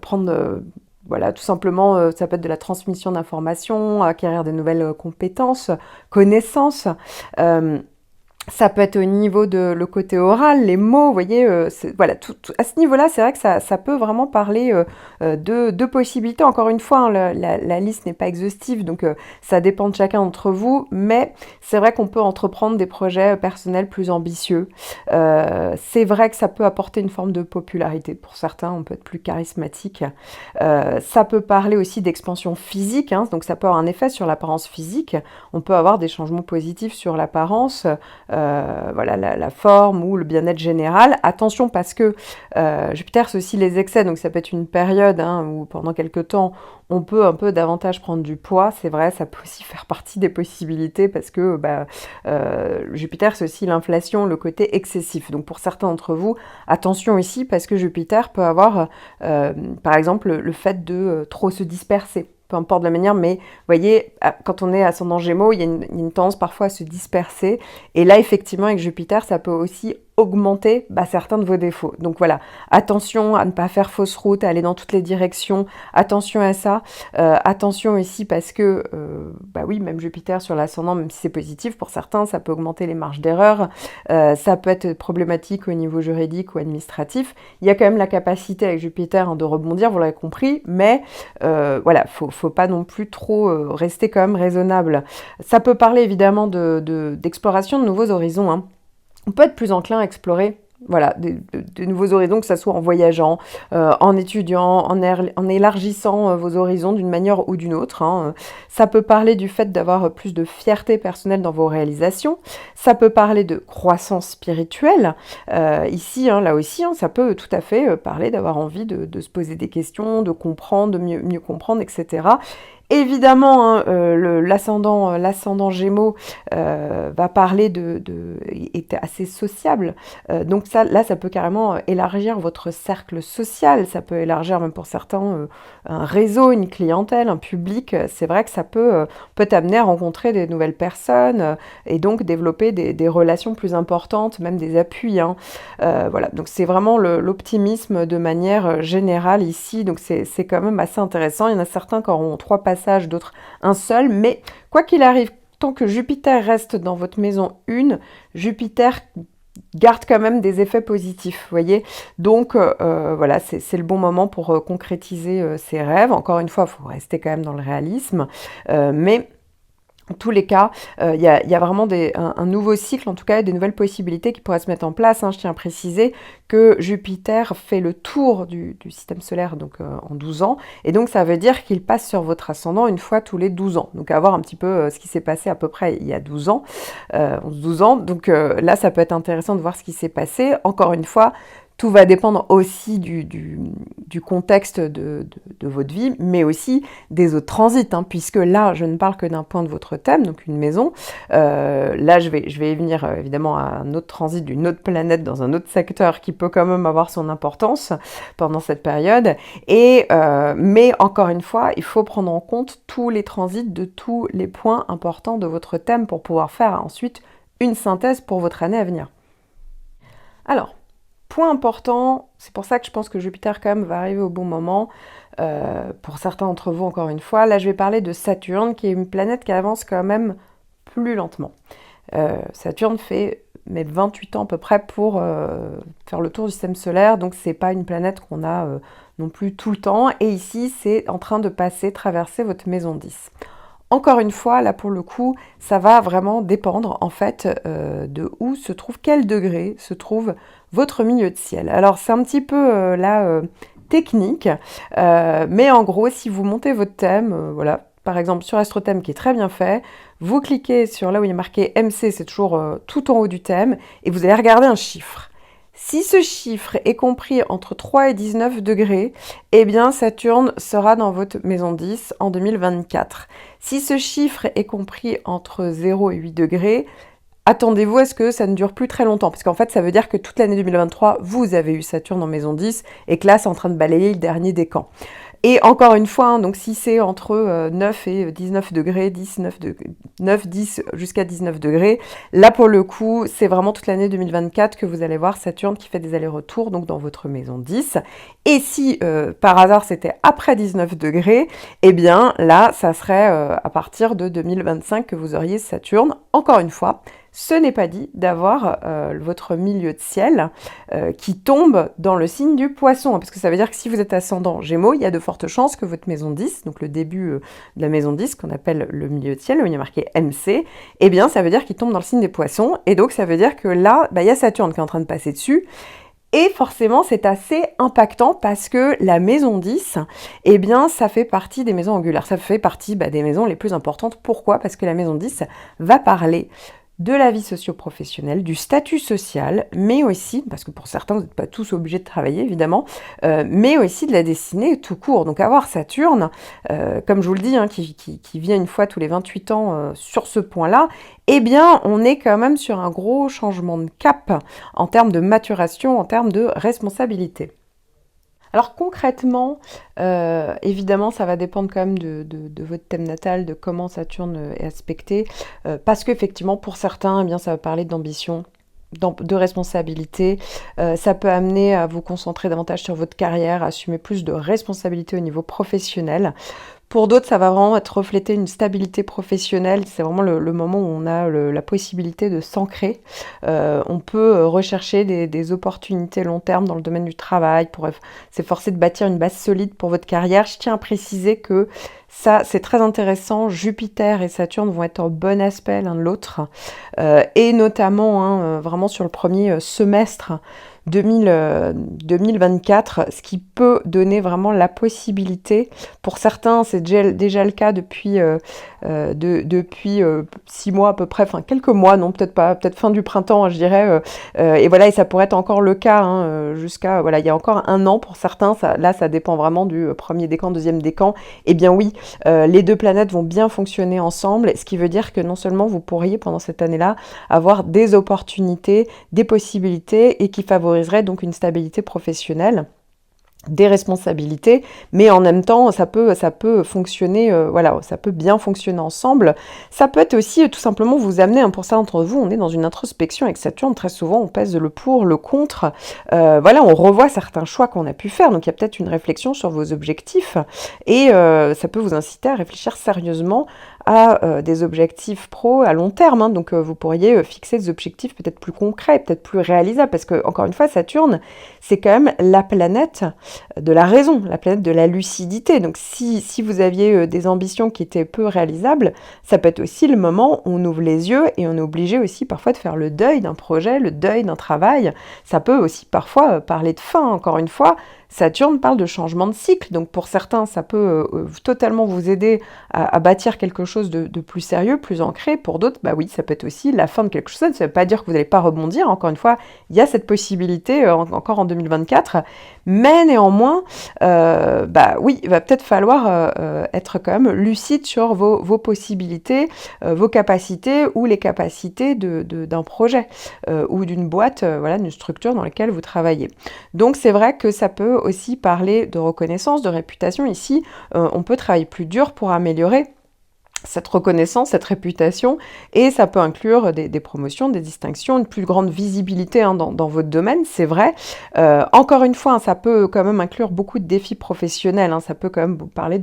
prendre... Voilà, tout simplement, ça peut être de la transmission d'informations, acquérir des nouvelles compétences, connaissances. Ça peut être au niveau de le côté oral, les mots, vous voyez, voilà, à ce niveau-là, c'est vrai que ça peut vraiment parler de possibilités. Encore une fois, hein, la liste n'est pas exhaustive, donc ça dépend de chacun d'entre vous, mais c'est vrai qu'on peut entreprendre des projets personnels plus ambitieux. C'est vrai que ça peut apporter une forme de popularité. Pour certains, on peut être plus charismatique. Ça peut parler aussi d'expansion physique, hein, donc ça peut avoir un effet sur l'apparence physique. On peut avoir des changements positifs sur l'apparence. Voilà, la forme ou le bien-être général. Attention parce que Jupiter, c'est aussi les excès, donc ça peut être une période hein, où pendant quelques temps, on peut un peu davantage prendre du poids. C'est vrai, ça peut aussi faire partie des possibilités parce que Jupiter, c'est aussi l'inflation, le côté excessif. Donc pour certains d'entre vous, attention ici parce que Jupiter peut avoir, par exemple, le fait de trop se disperser peu importe la manière, mais vous voyez, quand on est ascendant Gémeaux, il y a une tendance parfois à se disperser. Et là, effectivement, avec Jupiter, ça peut aussi augmenter certains de vos défauts. Donc voilà, attention à ne pas faire fausse route, à aller dans toutes les directions. Attention à ça. Attention ici parce que, oui, même Jupiter sur l'ascendant, même si c'est positif, pour certains, ça peut augmenter les marges d'erreur. Ça peut être problématique au niveau juridique ou administratif. Il y a quand même la capacité avec Jupiter hein, de rebondir, vous l'avez compris, mais voilà, faut pas non plus trop rester quand même raisonnable. Ça peut parler évidemment d'exploration de nouveaux horizons. Hein. On peut être plus enclin à explorer voilà, de nouveaux horizons, que ce soit en voyageant, en étudiant, en élargissant vos horizons d'une manière ou d'une autre. Hein. Ça peut parler du fait d'avoir plus de fierté personnelle dans vos réalisations. Ça peut parler de croissance spirituelle. Ici, hein, là aussi, hein, ça peut tout à fait parler d'avoir envie de se poser des questions, de comprendre, de mieux comprendre, etc. Évidemment, hein, l'ascendant Gémeaux va parler est assez sociable. Donc ça, là, ça peut carrément élargir votre cercle social. Ça peut élargir même pour certains un réseau, une clientèle, un public. C'est vrai que ça peut t'amener à rencontrer des nouvelles personnes et donc développer des relations plus importantes, même des appuis. Hein. Voilà, donc c'est vraiment l'optimisme de manière générale ici. Donc c'est quand même assez intéressant. Il y en a certains qui auront 3 passages, d'autres un seul. Mais quoi qu'il arrive, tant que Jupiter reste dans votre maison 1, Jupiter garde quand même des effets positifs, vous voyez. Donc voilà, c'est le bon moment pour concrétiser ses rêves. Encore une fois, il faut rester quand même dans le réalisme, mais en tous les cas, il y a vraiment un nouveau cycle, en tout cas des nouvelles possibilités qui pourraient se mettre en place. Hein. Je tiens à préciser que Jupiter fait le tour du système solaire donc, en 12 ans, et donc ça veut dire qu'il passe sur votre ascendant une fois tous les 12 ans. Donc à voir un petit peu ce qui s'est passé à peu près il y a 12 ans, 11-12 ans. Donc là, ça peut être intéressant de voir ce qui s'est passé. Encore une fois, tout va dépendre aussi du contexte de votre vie, mais aussi des autres transits, hein, puisque là, je ne parle que d'un point de votre thème, donc une maison. Là, je vais y venir évidemment à un autre transit d'une autre planète dans un autre secteur qui peut quand même avoir son importance pendant cette période. Mais encore une fois, il faut prendre en compte tous les transits de tous les points importants de votre thème pour pouvoir faire ensuite une synthèse pour votre année à venir. Alors, point important, c'est pour ça que je pense que Jupiter quand même va arriver au bon moment. Pour certains d'entre vous, encore une fois, là je vais parler de Saturne, qui est une planète qui avance quand même plus lentement. Saturne fait 28 ans à peu près pour faire le tour du système solaire, donc c'est pas une planète qu'on a non plus tout le temps. Et ici, c'est en train de traverser votre maison 10. Encore une fois, là pour le coup, ça va vraiment dépendre en fait de où se trouve, quel degré se trouve votre milieu de ciel. Alors c'est un petit peu technique, mais en gros, si vous montez votre thème, voilà, par exemple sur AstroThème qui est très bien fait, vous cliquez sur là où il y a marqué MC, c'est toujours tout en haut du thème, et vous allez regarder un chiffre. Si ce chiffre est compris entre 3 et 19 degrés, eh bien Saturne sera dans votre maison 10 en 2024. Si ce chiffre est compris entre 0 et 8 degrés, attendez-vous à ce que ça ne dure plus très longtemps, parce qu'en fait ça veut dire que toute l'année 2023, vous avez eu Saturne en maison 10, et que là c'est en train de balayer le dernier décan. Et encore une fois, hein, donc si c'est entre 9 et 19 degrés, 9, 10 jusqu'à 19 degrés, là pour le coup, c'est vraiment toute l'année 2024 que vous allez voir Saturne qui fait des allers-retours donc dans votre maison 10. Et si par hasard c'était après 19 degrés, eh bien là, ça serait à partir de 2025 que vous auriez Saturne. Encore une fois, ce n'est pas dit d'avoir votre milieu de ciel qui tombe dans le signe du poisson, parce que ça veut dire que si vous êtes ascendant Gémeaux, il y a de fortes chances que votre maison 10, donc le début de la maison 10, qu'on appelle le milieu de ciel, où il y a marqué MC, eh bien ça veut dire qu'il tombe dans le signe des poissons, et donc ça veut dire que là, il y a Saturne qui est en train de passer dessus, et forcément, c'est assez impactant parce que la maison 10, eh bien, ça fait partie des maisons angulaires. Ça fait partie des maisons les plus importantes. Pourquoi? Parce que la maison 10 va parler de la vie socio-professionnelle, du statut social, mais aussi, parce que pour certains, vous n'êtes pas tous obligés de travailler, évidemment, mais aussi de la destinée tout court. Donc avoir Saturne, comme je vous le dis, qui vient une fois tous les 28 ans sur ce point-là, eh bien, on est quand même sur un gros changement de cap en termes de maturation, en termes de responsabilité. Alors concrètement, évidemment, ça va dépendre quand même de votre thème natal, de comment Saturne est aspecté, parce qu'effectivement, pour certains, eh bien, ça va parler d'ambition, de responsabilité. Ça peut amener à vous concentrer davantage sur votre carrière, à assumer plus de responsabilités au niveau professionnel. Pour d'autres, ça va vraiment être refléter une stabilité professionnelle. C'est vraiment le moment où on a la possibilité de s'ancrer. On peut rechercher des opportunités long terme dans le domaine du travail pour s'efforcer de bâtir une base solide pour votre carrière. Je tiens à préciser que ça, c'est très intéressant. Jupiter et Saturne vont être en bon aspect l'un de l'autre. Et notamment, vraiment sur le premier semestre 2024, ce qui peut donner vraiment la possibilité, pour certains c'est déjà le cas depuis 6 mois à peu près, enfin quelques mois, non peut-être pas, peut-être fin du printemps je dirais, et voilà, et ça pourrait être encore le cas jusqu'à, voilà, il y a encore un an pour certains, ça dépend vraiment du premier décan, deuxième décan, et bien oui, les deux planètes vont bien fonctionner ensemble, ce qui veut dire que non seulement vous pourriez pendant cette année-là avoir des opportunités, des possibilités, et qui favoriseraient donc une stabilité professionnelle, des responsabilités, mais en même temps, ça peut fonctionner, voilà, ça peut bien fonctionner ensemble. Ça peut être aussi tout simplement vous amener, pour ça d'entre vous, on est dans une introspection avec Saturne, très souvent on pèse le pour, le contre, voilà, on revoit certains choix qu'on a pu faire, donc il y a peut-être une réflexion sur vos objectifs, et ça peut vous inciter à réfléchir sérieusement à des objectifs pro à long terme, donc vous pourriez fixer des objectifs peut-être plus concrets, peut-être plus réalisables, parce que encore une fois, Saturne, c'est quand même la planète de la raison, la planète de la lucidité. Donc si vous aviez des ambitions qui étaient peu réalisables, ça peut être aussi le moment où on ouvre les yeux et on est obligé aussi parfois de faire le deuil d'un projet, le deuil d'un travail. Ça peut aussi parfois parler de fin, encore une fois. Saturne parle de changement de cycle, donc pour certains, ça peut totalement vous aider à bâtir quelque chose de plus sérieux, plus ancré. Pour d'autres, oui, ça peut être aussi la fin de quelque chose. Ça ne veut pas dire que vous n'allez pas rebondir. Encore une fois, il y a cette possibilité encore en 2024. Mais néanmoins, oui, il va peut-être falloir être quand même lucide sur vos possibilités, vos capacités ou les capacités d'un projet ou d'une boîte, voilà, d'une structure dans laquelle vous travaillez. Donc c'est vrai que ça peut aussi parler de reconnaissance, de réputation. Ici, on peut travailler plus dur pour améliorer cette reconnaissance, cette réputation, et ça peut inclure des promotions, des distinctions, une plus grande visibilité dans votre domaine, c'est vrai. Encore une fois, ça peut quand même inclure beaucoup de défis professionnels, ça peut quand même vous parler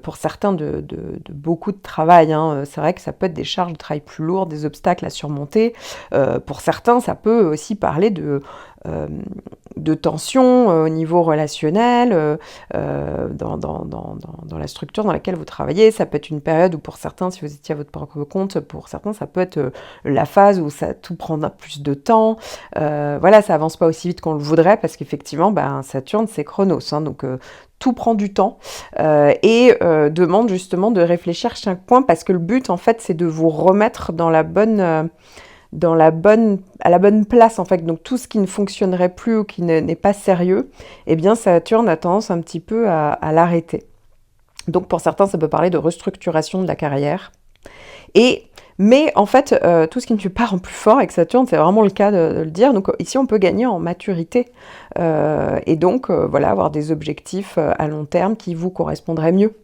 pour certains de beaucoup de travail. C'est vrai que ça peut être des charges de travail plus lourdes, des obstacles à surmonter. Pour certains, ça peut aussi parler de tension au niveau relationnel, dans la structure dans laquelle vous travaillez. Ça peut être une période où pour certains, si vous étiez à votre propre compte, pour certains, ça peut être la phase où ça tout prendra plus de temps. Voilà, ça avance pas aussi vite qu'on le voudrait parce qu'effectivement, Saturne, c'est Chronos, donc tout prend du temps et demande justement de réfléchir chaque point parce que le but, en fait, c'est de vous remettre à la bonne place, en fait. Donc tout ce qui ne fonctionnerait plus ou qui n'est pas sérieux, eh bien Saturne a tendance un petit peu à l'arrêter. Donc pour certains, ça peut parler de restructuration de la carrière. Mais en fait, tout ce qui ne fait pas rend plus fort avec Saturne, c'est vraiment le cas de le dire. Donc ici, on peut gagner en maturité et donc voilà, avoir des objectifs à long terme qui vous correspondraient mieux.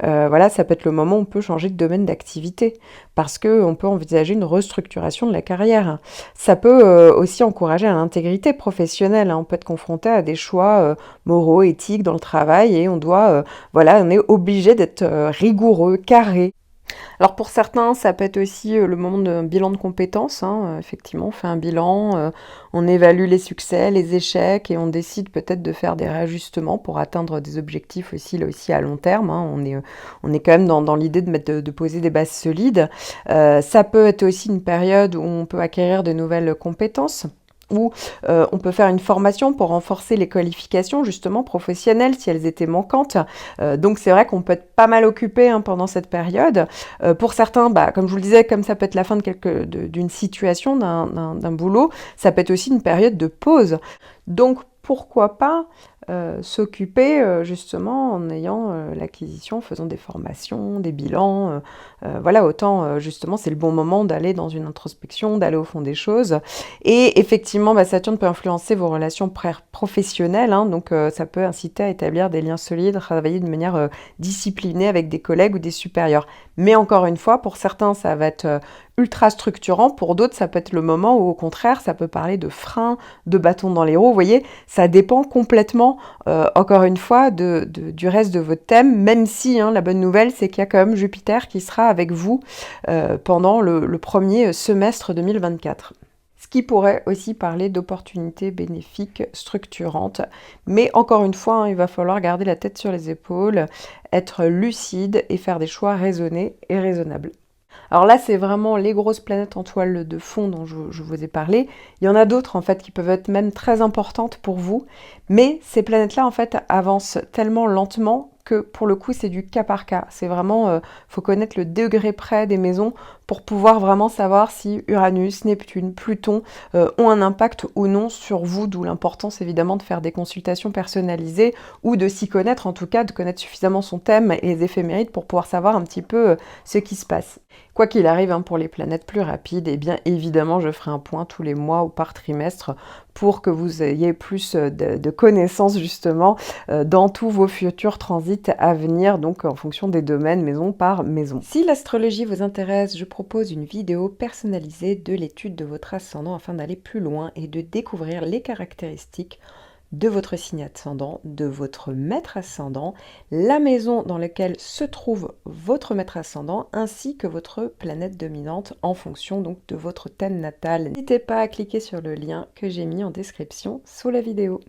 Voilà, ça peut être le moment où on peut changer de domaine d'activité parce qu'on peut envisager une restructuration de la carrière. Ça peut aussi encourager à l'intégrité professionnelle. On peut être confronté à des choix moraux, éthiques dans le travail et on doit, on est obligé d'être rigoureux, carré. Alors pour certains, ça peut être aussi le moment d'un bilan de compétences, hein, effectivement, on fait un bilan, on évalue les succès, les échecs et on décide peut-être de faire des réajustements pour atteindre des objectifs aussi, là aussi à long terme, hein. On est quand même dans l'idée de poser des bases solides. Ça peut être aussi une période où on peut acquérir de nouvelles compétences. Ou on peut faire une formation pour renforcer les qualifications justement professionnelles si elles étaient manquantes. Donc c'est vrai qu'on peut être pas mal occupé hein, pendant cette période. Pour certains, bah, comme je vous le disais, comme ça peut être la fin d'une situation, d'un boulot, ça peut être aussi une période de pause. Donc pourquoi pas s'occuper justement en ayant l'acquisition, faisant des formations, des bilans. Voilà, autant justement c'est le bon moment d'aller dans une introspection, d'aller au fond des choses. Et effectivement, bah, Saturne peut influencer vos relations professionnelles, hein, donc ça peut inciter à établir des liens solides, travailler de manière disciplinée avec des collègues ou des supérieurs. Mais encore une fois, pour certains, ça va être ultra structurant, pour d'autres, ça peut être le moment où au contraire, ça peut parler de frein, de bâton dans les roues. Vous voyez, ça dépend complètement, encore une fois, du reste de votre thème, même si hein, la bonne nouvelle, c'est qu'il y a quand même Jupiter qui sera avec vous pendant le premier semestre 2024. Ce qui pourrait aussi parler d'opportunités bénéfiques structurantes. Mais encore une fois, hein, il va falloir garder la tête sur les épaules, être lucide et faire des choix raisonnés et raisonnables. Alors là, c'est vraiment les grosses planètes en toile de fond dont je vous ai parlé. Il y en a d'autres en fait qui peuvent être même très importantes pour vous, mais ces planètes-là en fait avancent tellement lentement que pour le coup c'est du cas par cas. C'est vraiment, faut connaître le degré près des maisons pour pouvoir vraiment savoir si Uranus, Neptune, Pluton ont un impact ou non sur vous, d'où l'importance évidemment de faire des consultations personnalisées ou de s'y connaître, en tout cas de connaître suffisamment son thème et les éphémérides pour pouvoir savoir un petit peu ce qui se passe. Quoi qu'il arrive, hein, pour les planètes plus rapides, eh bien évidemment, je ferai un point tous les mois ou par trimestre pour que vous ayez plus de connaissances justement dans tous vos futurs transits à venir, donc en fonction des domaines, maison par maison. Si l'astrologie vous intéresse, je propose une vidéo personnalisée de l'étude de votre ascendant afin d'aller plus loin et de découvrir les caractéristiques de votre signe ascendant, de votre maître ascendant, la maison dans laquelle se trouve votre maître ascendant, ainsi que votre planète dominante en fonction donc de votre thème natal. N'hésitez pas à cliquer sur le lien que j'ai mis en description sous la vidéo.